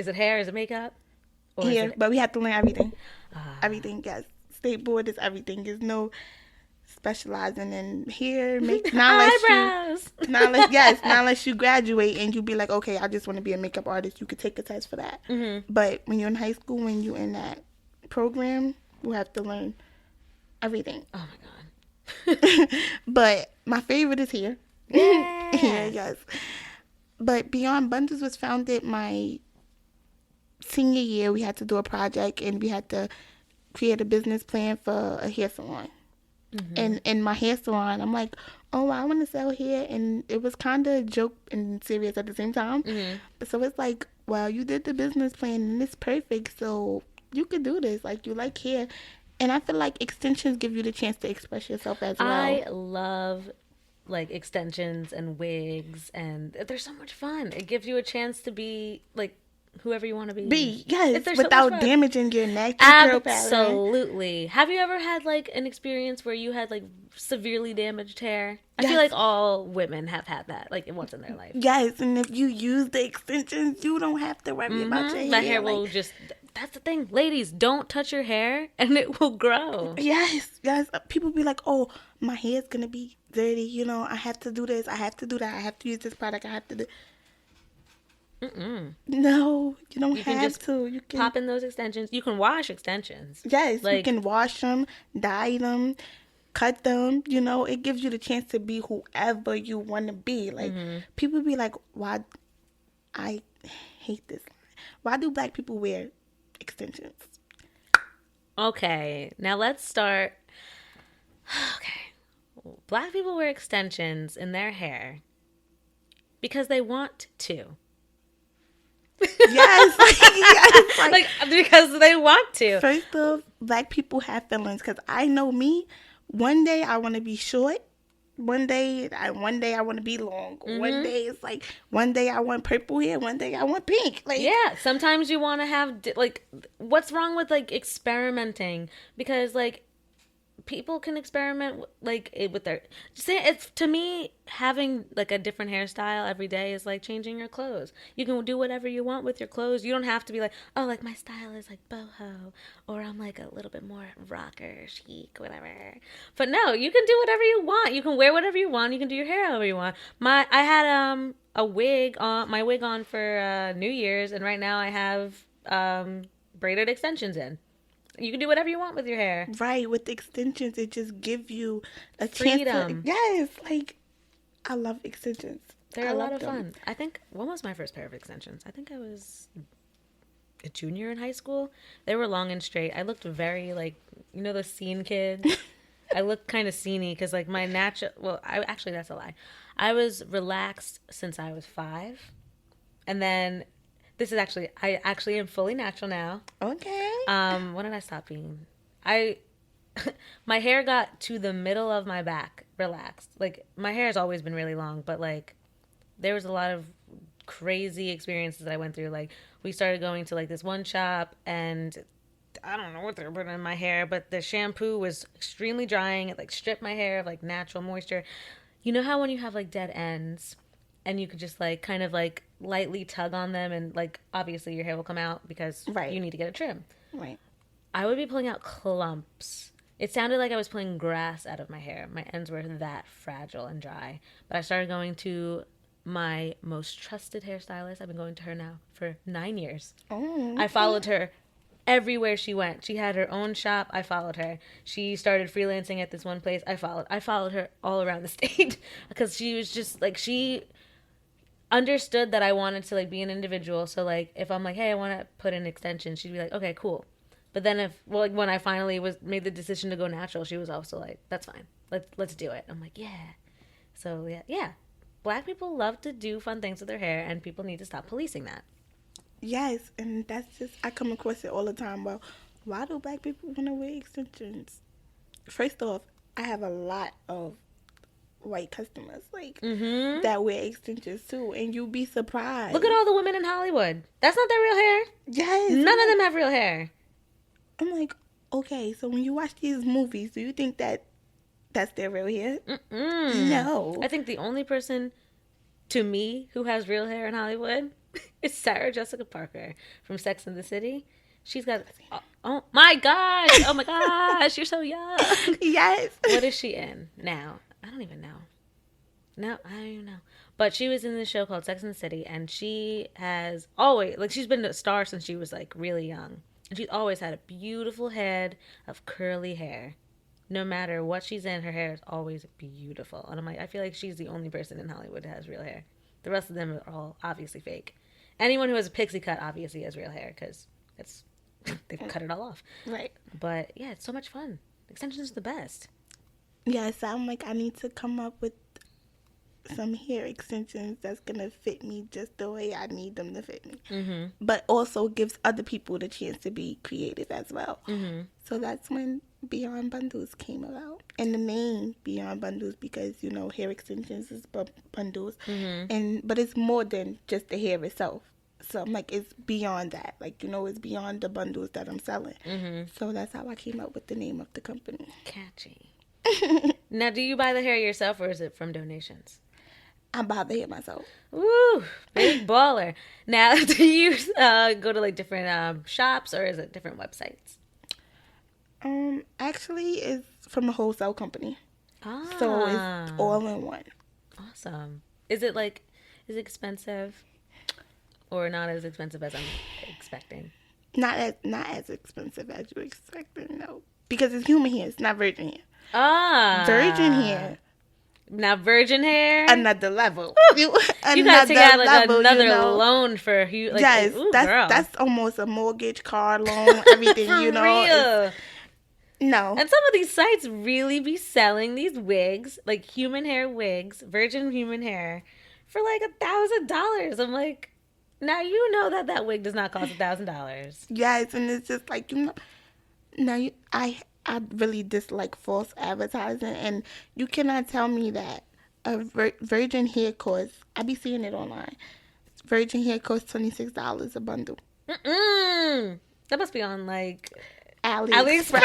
it hair? Is it makeup? Or hair, but we have to learn everything. Everything, yes. State board is everything. There's no specializing in hair, make eyebrows. Not unless you graduate and you be like, okay, I just want to be a makeup artist. You could take a test for that. But when you're in high school, when you're in that program, you have to learn everything. Oh my god! But my favorite is hair. Yeah. Yes. But Beyond Bundles was founded my senior year. We had to do a project and we had to create a business plan for a hair salon. And in my hair salon, I'm like, oh, I want to sell hair. And it was kind of a joke and serious at the same time. So it's like, well, you did the business plan and it's perfect. So you could do this. Like, you like hair. And I feel like extensions give you the chance to express yourself as well. I love like extensions and wigs, and they're so much fun. It gives you a chance to be like whoever you want to be. Yes, without damaging your neck. Absolutely. Have you ever had like an experience where you had like severely damaged hair? I feel like all women have had that like once in their life. Yes, and if you use the extensions, you don't have to worry about your hair. The hair will just... That's the thing. Ladies, don't touch your hair and it will grow. Yes. People be like, oh, my hair's going to be dirty. I have to do this. I have to do that. I have to use this product. I have to do... No, you don't have to. You can pop in those extensions. You can wash extensions. Yes, you can wash them, dye them, cut them. It gives you the chance to be whoever you want to be. Like, people be like, why... I hate this. Why do black people wear extensions? Okay, now let's start. Okay, black people wear extensions in their hair because they want to. Yes, like because they want to. First off, black people have feelings because I know me. One day I want to be short. One day I want to be long. One day it's like, one day I want purple hair. One day I want pink. Like, yeah, sometimes you want to have like, what's wrong with like experimenting? Because like people can experiment like with their... It's, to me, having like a different hairstyle every day is like changing your clothes. You can do whatever you want with your clothes. You don't have to be like, oh, like my style is like boho, or I'm like a little bit more rocker, chic, whatever. But no, you can do whatever you want. You can wear whatever you want. You can do your hair however you want. I had a wig on, my wig on for New Year's, and right now I have braided extensions in. You can do whatever you want with your hair. Right, with extensions, it just gives you a freedom. Chance to, yes, like, I love extensions. They're a lot of fun. I think, when was my first pair of extensions? I think I was a junior in high school. They were long and straight. I looked very, like, the scene kid. I looked kind of sceney because, like, my natural... Well, actually, that's a lie. I was relaxed since I was 5. And then... This is actually... I actually am fully natural now. Okay. When did I stop being... My hair got to the middle of my back, relaxed. Like, my hair has always been really long, but, like, there was a lot of crazy experiences that I went through. Like, we started going to, like, this one shop, and I don't know what they were putting in my hair, but the shampoo was extremely drying. It, like, stripped my hair of, like, natural moisture. You know how when you have, like, dead ends, and you could just, like, kind of, like, lightly tug on them, and, like, obviously your hair will come out because you need to get a trim. Right. I would be pulling out clumps. It sounded like I was pulling grass out of my hair. My ends were that fragile and dry. But I started going to my most trusted hairstylist. I've been going to her now for 9 years. Oh. I followed her everywhere she went. She had her own shop. I followed her. She started freelancing at this one place. I followed her all around the state because she was just like, understood that I wanted to like be an individual. So like if I'm like, hey, I want to put in extensions, she'd be like, okay, cool. But then if well, like when I finally was made the decision to go natural, she was also like, that's fine. Let's do it. I'm like, yeah. So yeah. Black people love to do fun things with their hair, and people need to stop policing that. Yes, and that's just, I come across it all the time. Well, why do black people want to wear extensions? First off, I have a lot of white customers like that wear extensions too, and you'll be surprised. Look at all the women in Hollywood. That's not their real hair. Yes. None of them have real hair. I'm like, okay, so when you watch these movies, do you think that that's their real hair? No. I think the only person, to me, who has real hair in Hollywood is Sarah Jessica Parker from Sex and the City. She's got, oh my gosh, you're so young. Yes. What is she in now? I don't even know. No, I don't even know. But she was in this show called Sex and the City, and she has always, like, she's been a star since she was, like, really young. And she's always had a beautiful head of curly hair. No matter what she's in, her hair is always beautiful. And I'm like, I feel like she's the only person in Hollywood that has real hair. The rest of them are all obviously fake. Anyone who has a pixie cut obviously has real hair because it's they've cut it all off. Right. But yeah, it's so much fun. Extensions are the best. Yes, I'm like, I need to come up with some hair extensions that's gonna fit me just the way I need them to fit me, but also gives other people the chance to be creative as well. So that's when Beyond Bundles came about, and the name Beyond Bundles, because you know hair extensions is bundles, but it's more than just the hair itself. So I'm like, it's beyond that, like, you know, it's beyond the bundles that I'm selling. So that's how I came up with the name of the company. Catchy. Now, do you buy the hair yourself, or is it from donations? I buy the hair myself. Woo, big baller. Now, do you go to like different shops, or is it different websites? Actually, it's from a wholesale company. Ah. So it's all in one. Awesome. Is it expensive, or not as expensive as I'm expecting? Not as expensive as you expected, no. Because it's human hair, it's not virgin hair. Ah. Virgin hair. Now virgin hair. Another level. You gotta take out like another loan for you. Like, yes, ooh, that's almost a mortgage, car loan, everything. For you know. Real. No. And some of these sites really be selling these wigs, like human hair wigs, virgin human hair, for like $1,000. I'm like, now you know that wig does not cost $1,000. Yes, and it's just like, you know, now I really dislike false advertising, and you cannot tell me that a virgin hair costs, I be seeing it online, virgin hair costs $26 a bundle. That must be on like AliExpress.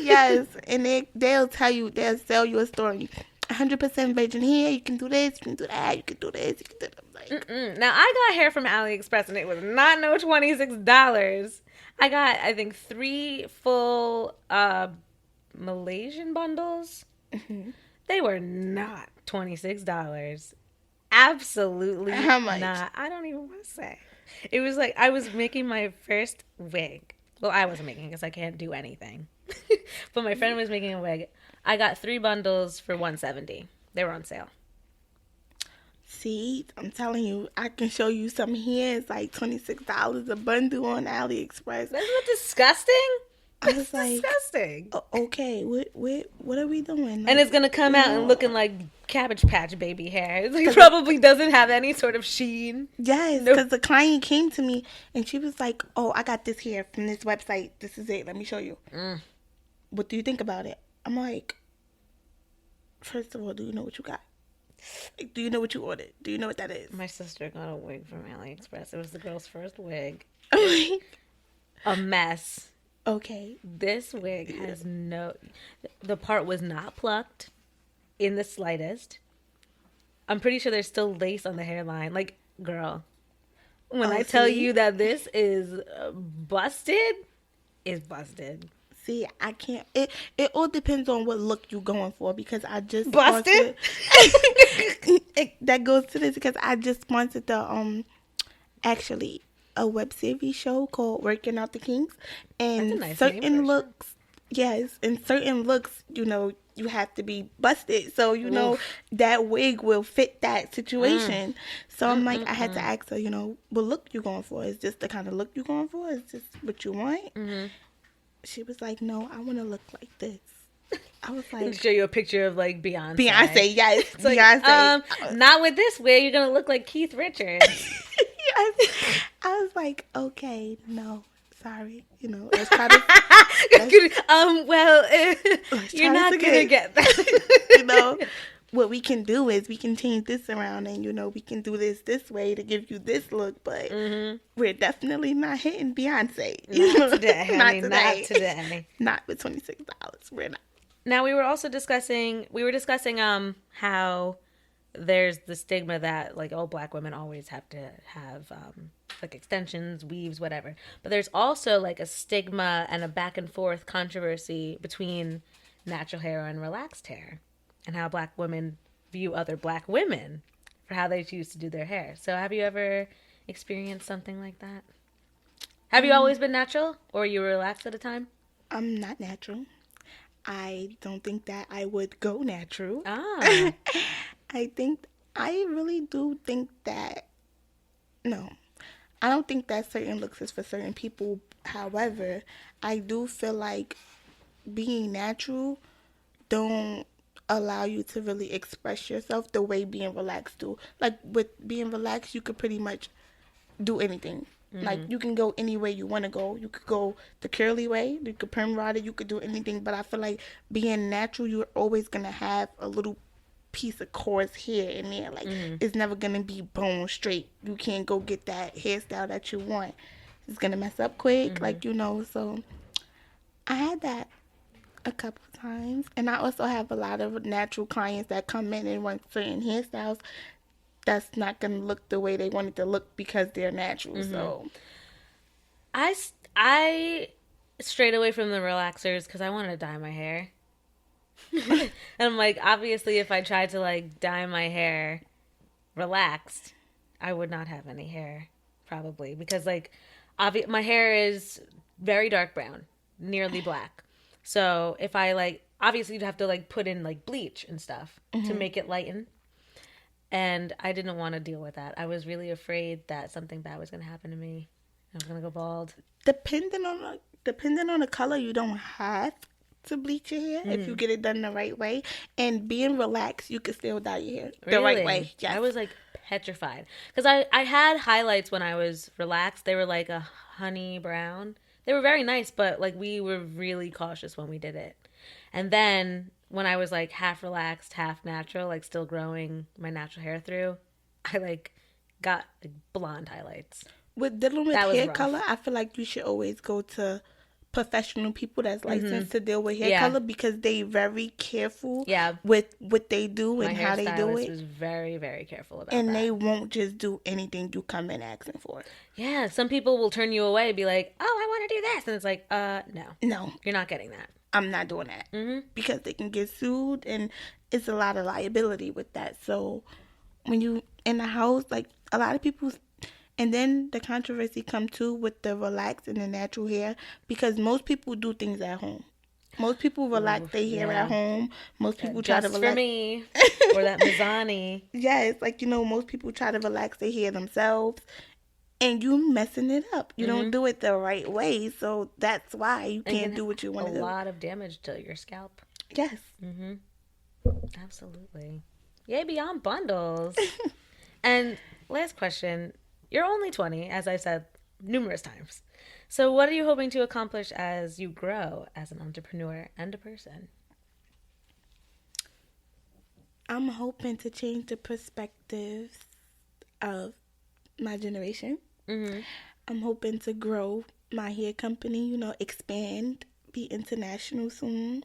Yes, and they'll sell you a story. 100% virgin hair, you can do this, you can do that, you can do this, you can do that. Like, now, I got hair from AliExpress, and it was not no $26. I got, I think, 3 full Malaysian bundles. They were not $26. Absolutely How much? not. I don't even want to say. It was like I was making my first wig. Well, I wasn't making it because I can't do anything. But my friend was making a wig. I got 3 bundles for $170. They were on sale. See, I'm telling you, I can show you some hair. It's like $26 a bundle on AliExpress. That's not disgusting. I was like, disgusting. Okay, what are we doing? Like, and it's gonna come out and looking like Cabbage Patch Baby hair. It probably doesn't have any sort of sheen. Yes, because the client came to me and she was like, "Oh, I got this hair from this website. This is it. Let me show you. What do you think about it?" I'm like, first of all, do you know what you got? Like, do you know what you ordered? Do you know what that is? My sister got a wig from AliExpress. It was the girl's first wig. A mess. Okay. This wig has the part was not plucked in the slightest. I'm pretty sure there's still lace on the hairline. Like, girl, when I tell you that this is busted, it's busted. See, I can't. It all depends on what look you going for, because I just busted. That goes to this because I just sponsored the actually a web series show called Working Out the Kinks, and nice certain looks Yes, in certain looks, you have to be busted. So, Oof. that wig will fit that Mm. situation. So I'm like, I had to Mm-mm-mm. ask her, what look you going for? Is this the kind of look you going for? Is this what you want? Mm-hmm. She was like, no, I want to look like this. I was And like, show you a picture of like Beyonce. Beyonce, yes, It's like, Beyonce. not with this way. You're gonna look like Keith Richards. Yes. I was like, okay, no, sorry. Let's try to let's Well, let's you're try this not gonna again. get you know, that. what we can do is we can change this around, and we can do this way to give you this look, but Hmm. we're definitely not hitting Beyonce. Not today, Not honey. Not today. today. Not with $26. We're not. Now we were discussing how there's the stigma that like all black women always have to have like extensions, weaves, whatever. But there's also like a stigma and a back and forth controversy between natural hair and relaxed hair, and how black women view other black women for how they choose to do their hair. So have you ever experienced something like that? Have you always been natural, or you were relaxed at a time? I'm not natural. I don't think that I would go natural. Ah. I think I really do think that no. I don't think that certain looks is for certain people. However, I do feel like being natural don't allow you to really express yourself the way being relaxed do. Like with being relaxed, you could pretty much do anything. Like Mm-hmm. you can go any way you want to go. You could go the curly way. You could perm rod it. You could do anything. But I feel like being natural, you're always gonna have a little piece of coarse hair in there. Like Mm-hmm. it's never gonna be bone straight. You can't go get that hairstyle that you want. It's gonna mess up quick. Mm-hmm. Like so I had that a couple times, and I also have a lot of natural clients that come in and want certain hairstyles that's not gonna look the way they want it to look because they're natural. Mm-hmm. So I strayed away from the relaxers because I wanted to dye my hair. And I'm like, obviously, if I tried to like dye my hair relaxed, I would not have any hair, probably, because like, my hair is very dark brown, nearly black. So if I like, obviously, you'd have to like put in like bleach and stuff to make it lighten. And I didn't want to deal with that. I was really afraid that something bad was going to happen to me. I was going to go bald. depending on the color, you don't have to bleach your hair if you get it done the right way. And being relaxed, you can still dye your hair the right way. Really? Yes. I was like petrified. Because I had highlights when I was relaxed. They were like a honey brown. They were very nice, but like we were really cautious when we did it. And then when I was like half relaxed, half natural, like still growing my natural hair through, I like got like blonde highlights. With dealing with That was hair color, rough. I feel like you should always go to professional people that's licensed to deal with hair Yeah. color because they very careful Yeah. with what they do My and how they do hairstylist it. was very, very careful about And that. they won't just do anything you come in asking for. Yeah, some people will turn you away, be like, "Oh, I want to do this," and it's like, no, No, you're not getting that." I'm not doing that because they can get sued and it's a lot of liability with that. So when you in the house, like a lot of people, and then the controversy come too with the relaxed and the natural hair because most people do things at home. Most people relax Ooh, their hair at yeah. home. Most people try to Just for relax. me, or that Mizani. Yes, like most people try to relax their hair themselves, and you messing it up. You don't do it the right way, so that's why you And can't can do what you a want to do. lot of damage to your scalp. Yes. Absolutely. Yay, beyond bundles. And last question. You're only 20, as I've said numerous times. So, what are you hoping to accomplish as you grow as an entrepreneur and a person? I'm hoping to change the perspectives of my generation. Mm-hmm. I'm hoping to grow my hair company, expand, be international soon.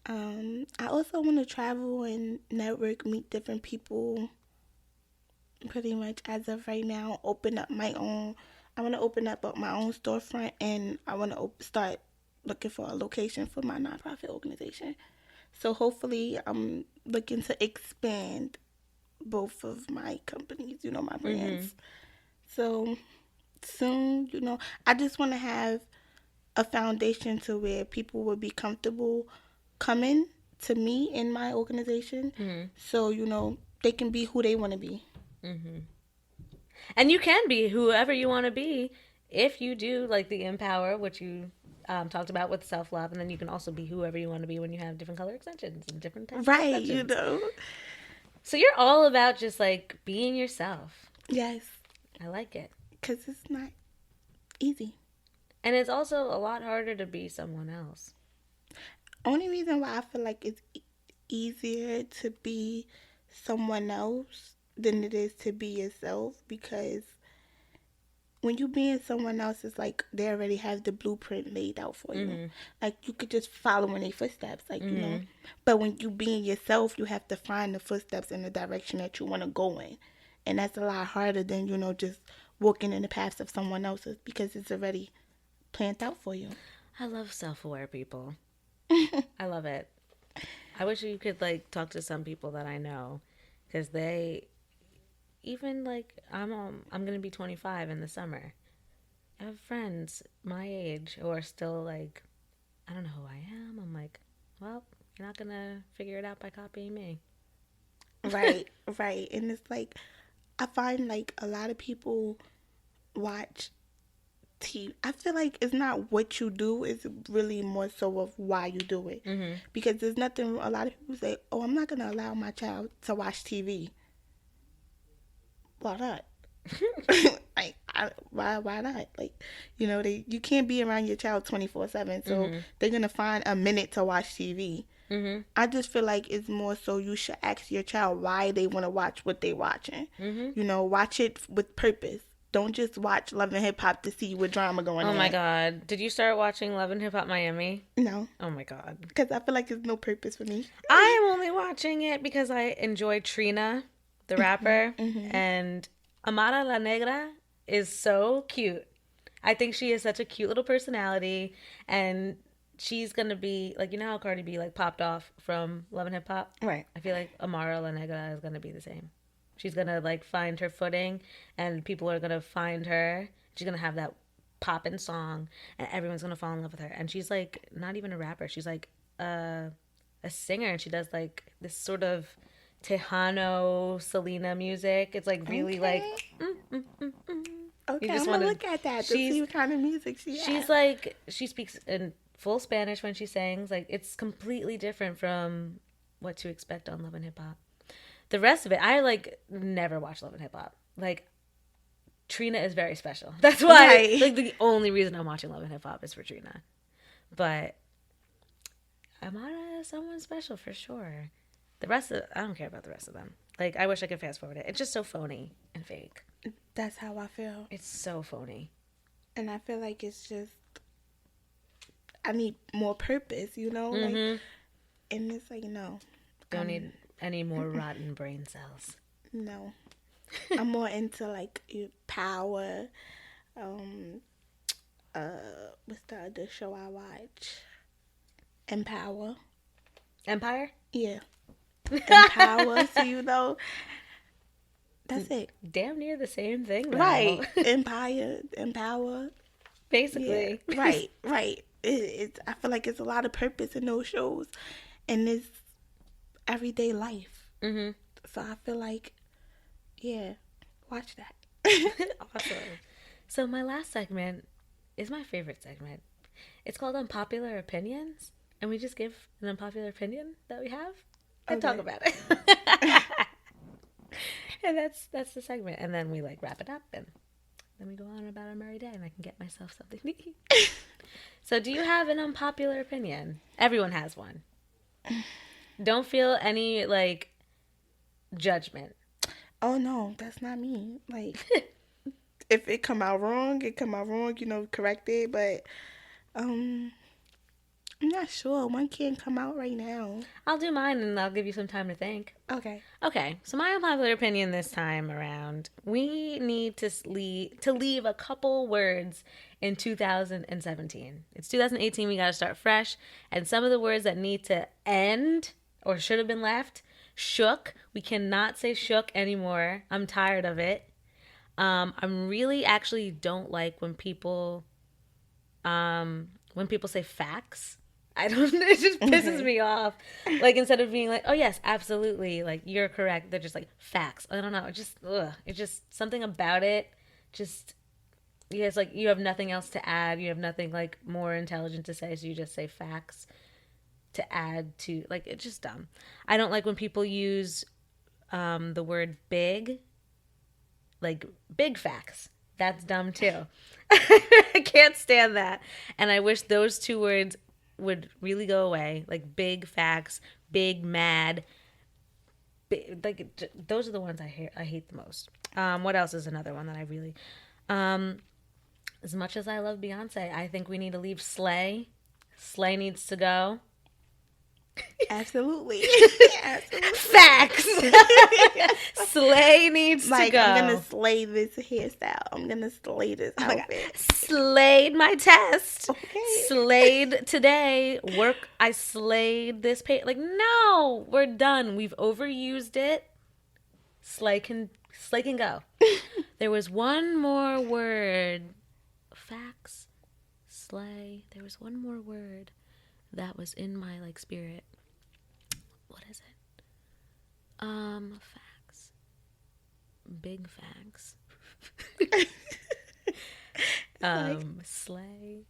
I also want to travel and network, meet different people. Pretty much as of right now, open up my own. I want to open up my own storefront, and I want to start looking for a location for my nonprofit organization. So hopefully, I'm looking to expand both of my companies, my brands. So soon, I just want to have a foundation to where people would be comfortable coming to me in my organization. Mm-hmm. So, they can be who they want to be. Mm-hmm. And you can be whoever you want to be if you do like the empower, which you talked about with self love, and then you can also be whoever you want to be when you have different color extensions and different types of Right, extensions. So you're all about just like being yourself. Yes. I like it. Because it's not easy. And it's also a lot harder to be someone else. Only reason why I feel like it's easier to be someone else than it is to be yourself, because when you being someone else, it's like they already have the blueprint laid out for you. Mm-hmm. Like you could just follow in their footsteps, like Mm-hmm. But when you being yourself, you have to find the footsteps in the direction that you want to go in, and that's a lot harder than just walking in the paths of someone else's, because it's already planned out for you. I love self-aware people. I love it. I wish you could like talk to some people that I know, because they even like I'm gonna be 25 in the summer. I have friends my age who are still like, I don't know who I am. I'm like, well, you're not gonna figure it out by copying me. Right, right. And it's like, I find like a lot of people watch TV. I feel like it's not what you do, it's really more so of why you do it. Mm-hmm. Because there's nothing, a lot of people say, oh, I'm not going to allow my child to watch TV. Why not? Like, why not? Like, you can't be around your child 24/7, so Mm-hmm. they're going to find a minute to watch TV. Mm-hmm. I just feel like it's more so you should ask your child why they want to watch what they're watching. Mm-hmm. Watch it with purpose. Don't just watch Love and Hip Hop to see what drama going on. Oh my God. Did you start watching Love and Hip Hop Miami? No. Oh my God. Because I feel like there's no purpose for me. I am only watching it because I enjoy Trina, the rapper, Mm-hmm. and Amara La Negra is so cute. I think she is such a cute little personality, and she's gonna be like, you know how Cardi B like popped off from Love and Hip Hop? Right. I feel like Amara La Negra is gonna be the same. She's gonna like find her footing, and people are gonna find her. She's gonna have that poppin' song, and everyone's gonna fall in love with her. And she's like not even a rapper. She's like a singer, and she does like this sort of Tejano Selena music. It's like really Okay. like Okay, You just I'm going to wanna- look at that to she's- see what kind of music she has. she's like she speaks in full Spanish when she sings. Like it's completely different from what to expect on Love and Hip Hop. The rest of it, I like never watched Love and Hip Hop. Like Trina is very special. That's why Right. like the only reason I'm watching Love and Hip Hop is for Trina. But Amara is someone special for sure. The rest of I don't care about the rest of them. Like I wish I could fast forward it. It's just so phony and fake. That's how I feel. It's so phony. And I feel like it's just, I need more purpose, Like, Mhm. and it's like, no. Don't need any more rotten brain cells. No. I'm more into like power. What's the other show I watch? Empower. Empire? Yeah. Empower. So that's it. Damn near the same thing, though. Right. Empower. Basically. Yeah. Right. Right. It's. I feel like it's a lot of purpose in those shows, and it's everyday life. Mhm. So I feel like, yeah, watch that. Awesome. So my last segment is my favorite segment. It's called Unpopular Opinions, and we just give an unpopular opinion that we have and talk Okay. about it. And that's the segment, and then we like wrap it up, and then we go on about our merry day, and I can get myself something to eat. So, do you have an unpopular opinion? Everyone has one. Don't feel any like judgment. Oh no, that's not me. Like, if it come out wrong, it come out wrong. Correct it. But I'm not sure. One can't come out right now. I'll do mine, and I'll give you some time to think. Okay. Okay, so my unpopular opinion this time around, we need to leave a couple words in 2017. It's 2018, we got to start fresh, and some of the words that need to end or should have been left, shook. We cannot say shook anymore. I'm tired of it. I'm really actually don't like when people, when when people say facts. I don't know. It just pisses me off. Like, instead of being like, oh, yes, absolutely. Like, you're correct. They're just like, facts. I don't know. It just, something about it just, yeah, it's like you have nothing else to add. You have nothing, like, more intelligent to say. So you just say facts to add to, like, it's just dumb. I don't like when people use the word big, like, big facts. That's dumb, too. I can't stand that. And I wish those two words would really go away, like big facts, big mad, like those are the ones I hate the most. What else is another one that I really, as much as I love Beyonce, I think we need to leave slay. Slay needs to go. Absolutely. Absolutely. Facts. Slay needs to go. I'm gonna slay this hairstyle. I'm gonna slay this outfit. Slayed my test. Okay. Slayed today. Work. I slayed this page. Like, no, we're done. We've overused it. Slay can go. There was one more word. Facts. Slay. There was one more word that was in my like spirit. What is it? Facts. Big facts. Slay.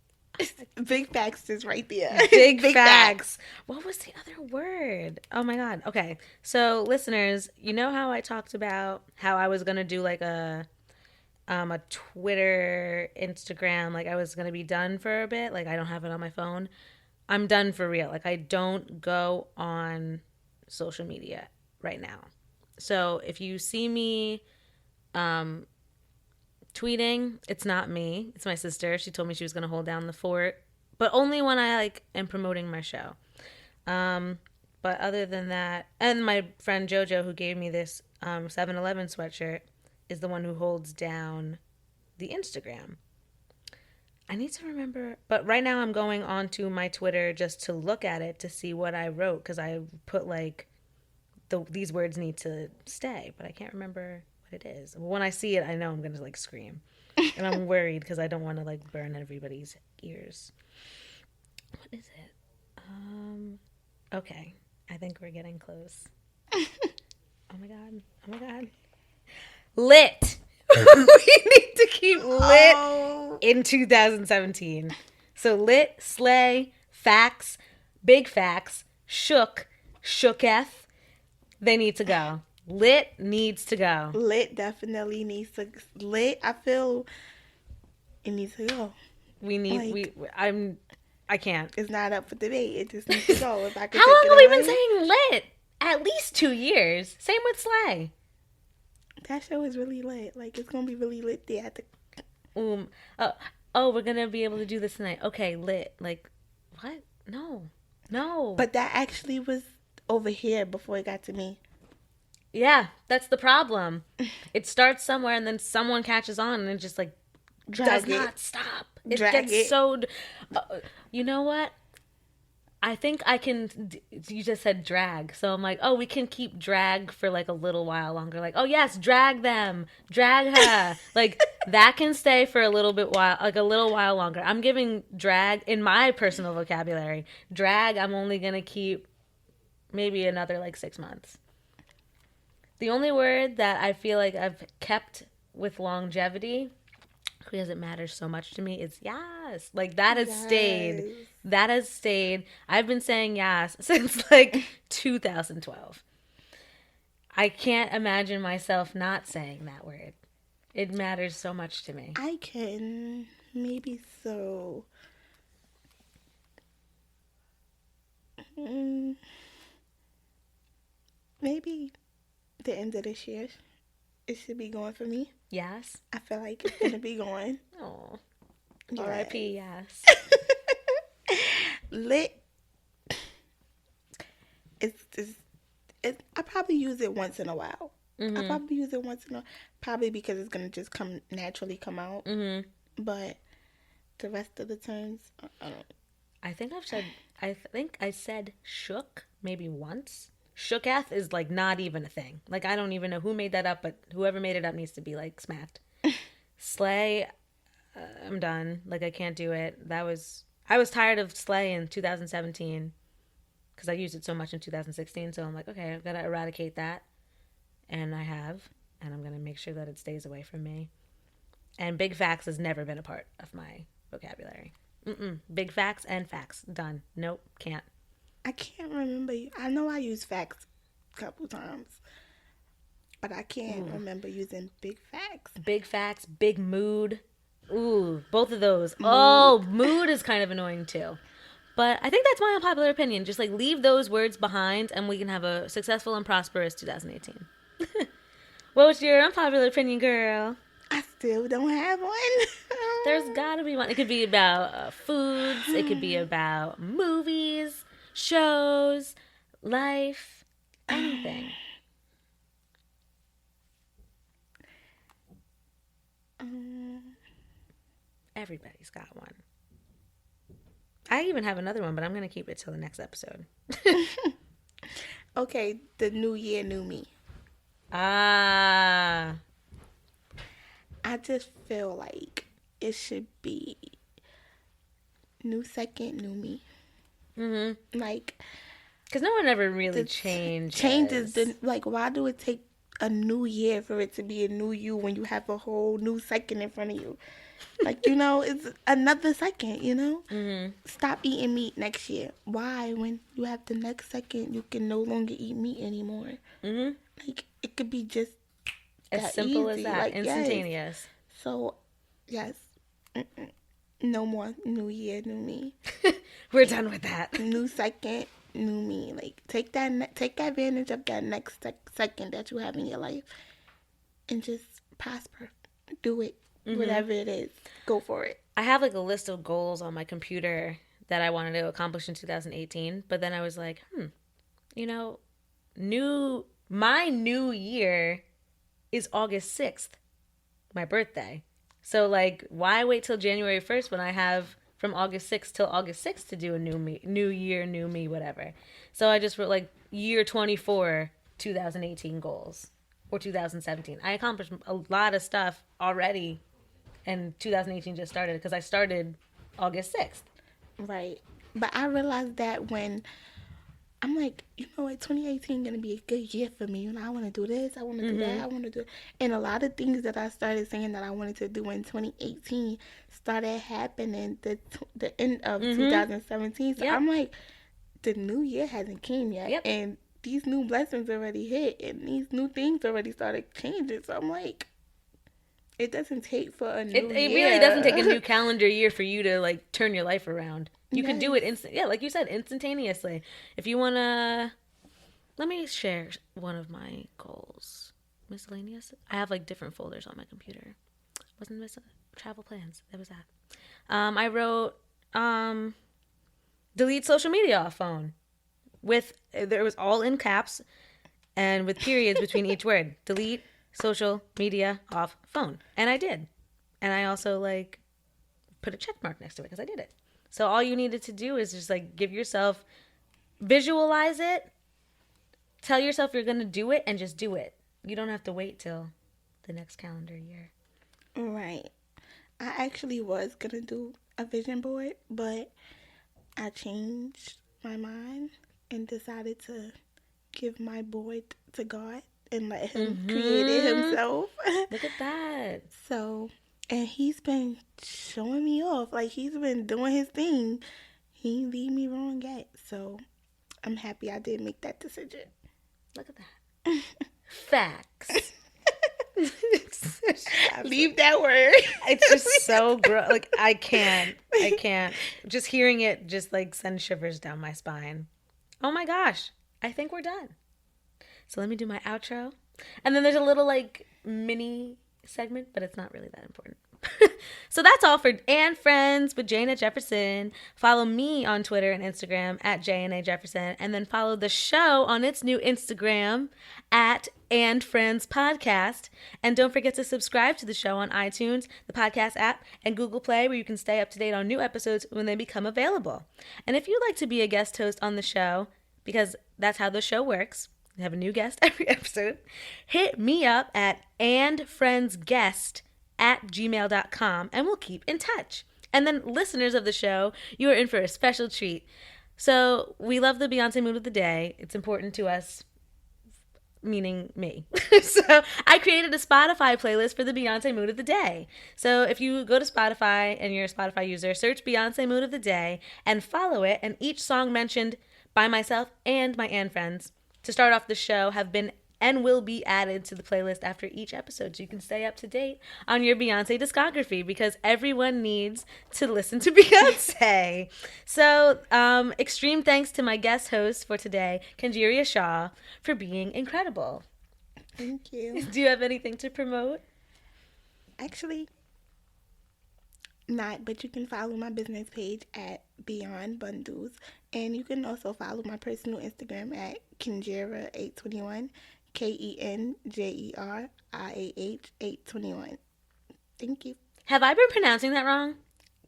Big facts is right there. Big facts. What was the other word? Oh my god. Okay. So listeners, you know how I talked about how I was gonna do like a Twitter, Instagram, like I was gonna be done for a bit. Like I don't have it on my phone. I'm done for real. Like I don't go on social media right now. So if you see me tweeting, it's not me. It's my sister. She told me she was going to hold down the fort, but only when I like am promoting my show. But other than that, and my friend JoJo who gave me this 7-Eleven sweatshirt is the one who holds down the Instagram. I need to remember, but right now I'm going on to my Twitter just to look at it to see what I wrote because I put like these words need to stay, but I can't remember what it is. When I see it, I know I'm going to like scream, and I'm worried because I don't want to like burn everybody's ears. What is it? Okay, I think we're getting close. Oh my god, lit. We need to keep lit in 2017. So lit, slay, facts, big facts, shooketh. They need to go. Lit needs to go. Lit definitely needs to. Lit, I feel it needs to go. I can't. It's not up for debate. It just needs to go. If I could. How long have we been saying lit? At least 2 years. Same with slay. That show is really lit. Like, it's going to be really lit there at the... we're going to be able to do this tonight. Okay, lit. Like, what? No. But that actually was over here before it got to me. Yeah, that's the problem. It starts somewhere and then someone catches on and it just, like, does not stop. It gets so... you know what? I think I can, you just said drag. So I'm like, oh, we can keep drag for like a little while longer. Like, oh yes, drag them, drag her. Like that can stay for a little while longer. I'm giving drag in my personal vocabulary. Drag, I'm only going to keep maybe another like 6 months. The only word that I feel like I've kept with longevity because it matters so much to me is yes. Like that has stayed. That has stayed. I've been saying yes since like 2012. I can't imagine myself not saying that word. It matters so much to me. I can. Maybe so. Maybe the end of this year. It should be going for me. Yes. I feel like it's going to be going. Oh. R.I.P. Yes. Lit. I probably use it once in a while. I probably use it once in a while. Probably because it's going to just naturally come out. Mm-hmm. But the rest of the terms, I don't. I think I said shook maybe once. Shooketh is like not even a thing. Like I don't even know who made that up, but whoever made it up needs to be like smacked. Slay, I'm done. Like I can't do it. I was tired of Slay in 2017 because I used it so much in 2016. So I'm like, okay, I've got to eradicate that. And I have. And I'm going to make sure that it stays away from me. And big facts has never been a part of my vocabulary. Big facts and facts. Done. Nope. Can't. I can't remember. I know I used facts a couple times, but I can't remember using big facts. Big facts, big mood. Ooh, both of those. Mood. Oh, mood is kind of annoying too. But I think that's my unpopular opinion. Just like leave those words behind and we can have a successful and prosperous 2018. What was your unpopular opinion, girl? I still don't have one. There's gotta be one. It could be about foods. It could be about movies, shows, life, anything. Everybody's got one. I even have another one, but I'm going to keep it till the next episode. Okay, the new year, new me. Ah. I just feel like it should be new second, new me. Mm-hmm. Like, because no one ever really changes. Changes like, why do it take a new year for it to be a new you when you have a whole new second in front of you? Like, you know, it's another second, you know? Mm-hmm. Stop eating meat next year. Why? When you have the next second, you can no longer eat meat anymore. Mm-hmm. Like, it could be just as simple as that. Like, instantaneous. Yes. So, yes. No more new year, new me. We're done with that. New second, new me. Like, take advantage of that next second that you have in your life and just prosper. Do it. Mm-hmm. Whatever it is, go for it. I have like a list of goals on my computer that I wanted to accomplish in 2018, but then I was like, you know, my new year is August 6th, my birthday. So like, why wait till January 1st when I have from August 6th till August 6th to do a new year, new me, whatever. So I just wrote like year 24, 2018 goals or 2017. I accomplished a lot of stuff already. And 2018 just started because I started August 6th. Right. But I realized that when I'm like, you know what, 2018 going to be a good year for me. You know, I want to do this. I want to do that. I want to do it. And a lot of things that I started saying that I wanted to do in 2018 started happening the end of 2017. So I'm like, the new year hasn't came yet. Yep. And these new blessings already hit. And these new things already started changing. So I'm like, it doesn't take for a new year. It really doesn't take a new calendar year for you to, like, turn your life around. You can do it, like you said, instantaneously. If you want to... Let me share one of my goals. Miscellaneous? I have, like, different folders on my computer. Wasn't this travel plans? That was that. I wrote, delete social media off phone. There was all in caps and with periods between each word. Delete social media off phone. And I did. And I also like put a check mark next to it because I did it. So all you needed to do is just like give yourself, visualize it, tell yourself you're going to do it and just do it. You don't have to wait till the next calendar year. Right. I actually was going to do a vision board, but I changed my mind and decided to give my board to God. And let him create it himself. Look at that. So, and he's been showing me off. Like, he's been doing his thing. He ain't lead me wrong yet. So, I'm happy I did make that decision. Look at that. Facts. Leave that word. It's just so gross. Like, I can't. Just hearing it just, like, sends shivers down my spine. Oh, my gosh. I think we're done. So let me do my outro. And then there's a little like mini segment, but it's not really that important. So that's all for And Friends with Jana Jefferson. Follow me on Twitter and Instagram at JNA Jefferson. And then follow the show on its new Instagram at And Friends Podcast. And don't forget to subscribe to the show on iTunes, the podcast app, and Google Play, where you can stay up to date on new episodes when they become available. And if you'd like to be a guest host on the show, because that's how the show works, have a new guest every episode, hit me up at andfriendsguest@gmail.com and we'll keep in touch. And then listeners of the show, you are in for a special treat. So we love the Beyonce mood of the day. It's important to us, meaning me. So I created a Spotify playlist for the Beyonce mood of the day. So if you go to Spotify and you're a Spotify user, search Beyonce mood of the day and follow it. And each song mentioned by myself and my and friends to start off the show have been and will be added to the playlist after each episode, so you can stay up to date on your Beyonce discography, because everyone needs to listen to Beyonce. So extreme thanks to my guest host for today, Kenjeriah Shaw, for being incredible. Thank you. Do you have anything to promote? Actually, not, but you can follow my business page at Beyond Bundles, and you can also follow my personal Instagram at Kenjeriah821, Kenjeriah 821. Thank you. Have I been pronouncing that wrong?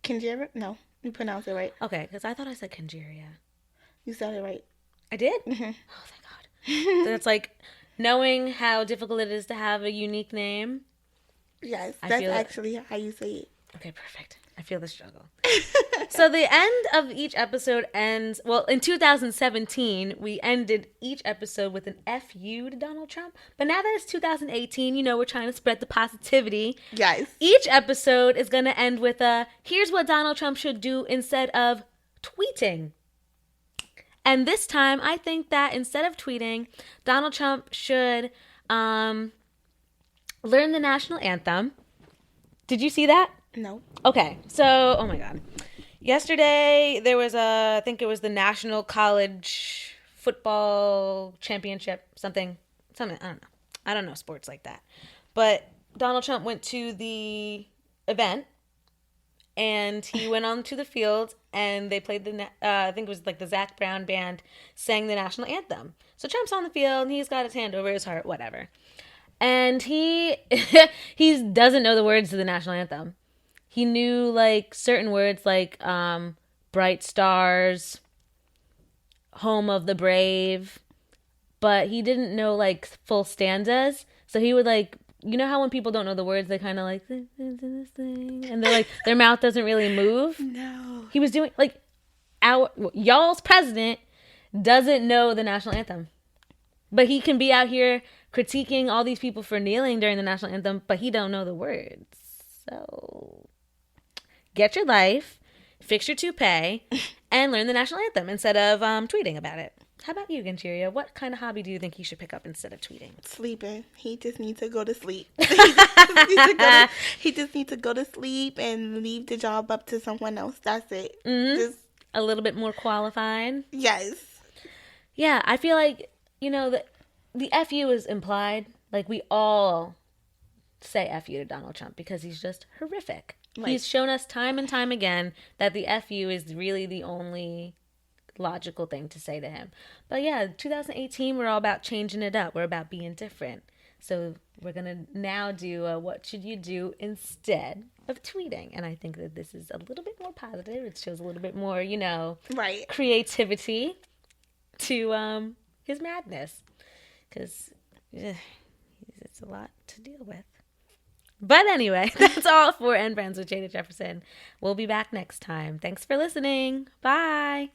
Kenjeriah? No, you pronounced it right. Okay, because I thought I said Kenjeriah. You said it right. I did? Mm-hmm. Oh, thank God. That's like knowing how difficult it is to have a unique name. Yes, that's actually how you say it. Okay, perfect. I feel the struggle. So the end of each episode ends, well, in 2017, we ended each episode with an FU to Donald Trump. But now that it's 2018, you know, we're trying to spread the positivity. Yes. Each episode is going to end with a, here's what Donald Trump should do instead of tweeting. And this time, I think that instead of tweeting, Donald Trump should learn the national anthem. Did you see that? No. Okay, so, oh my God. Yesterday, there was I think it was the National College Football Championship, something, I don't know sports like that. But Donald Trump went to the event, and he went onto the field, and they played I think it was like the Zac Brown band sang the national anthem. So Trump's on the field, and he's got his hand over his heart, whatever. And he doesn't know the words to the national anthem. He knew, like, certain words like bright stars, home of the brave, but he didn't know, like, full stanzas. So he would, like, you know how when people don't know the words, they kind of like, and they're like, their mouth doesn't really move? No. He was doing, like, y'all's president doesn't know the national anthem. But he can be out here critiquing all these people for kneeling during the national anthem, but he don't know the words. So get your life, fix your toupee, and learn the national anthem instead of tweeting about it. How about you, Kenjeriah? What kind of hobby do you think he should pick up instead of tweeting? Sleeping. He just needs to go to sleep. He just needs to go to sleep and leave the job up to someone else. That's it. Mm-hmm. Just a little bit more qualified. Yes. Yeah, I feel like, you know, the FU is implied. Like, we all say FU to Donald Trump because he's just horrific. Right. He's shown us time and time again that the FU is really the only logical thing to say to him. But yeah, 2018, we're all about changing it up. We're about being different. So we're going to now do what should you do instead of tweeting. And I think that this is a little bit more positive. It shows a little bit more, you know, right, creativity to his madness. Because it's a lot to deal with. But anyway, that's all for And Friends with Jada Jefferson. We'll be back next time. Thanks for listening. Bye.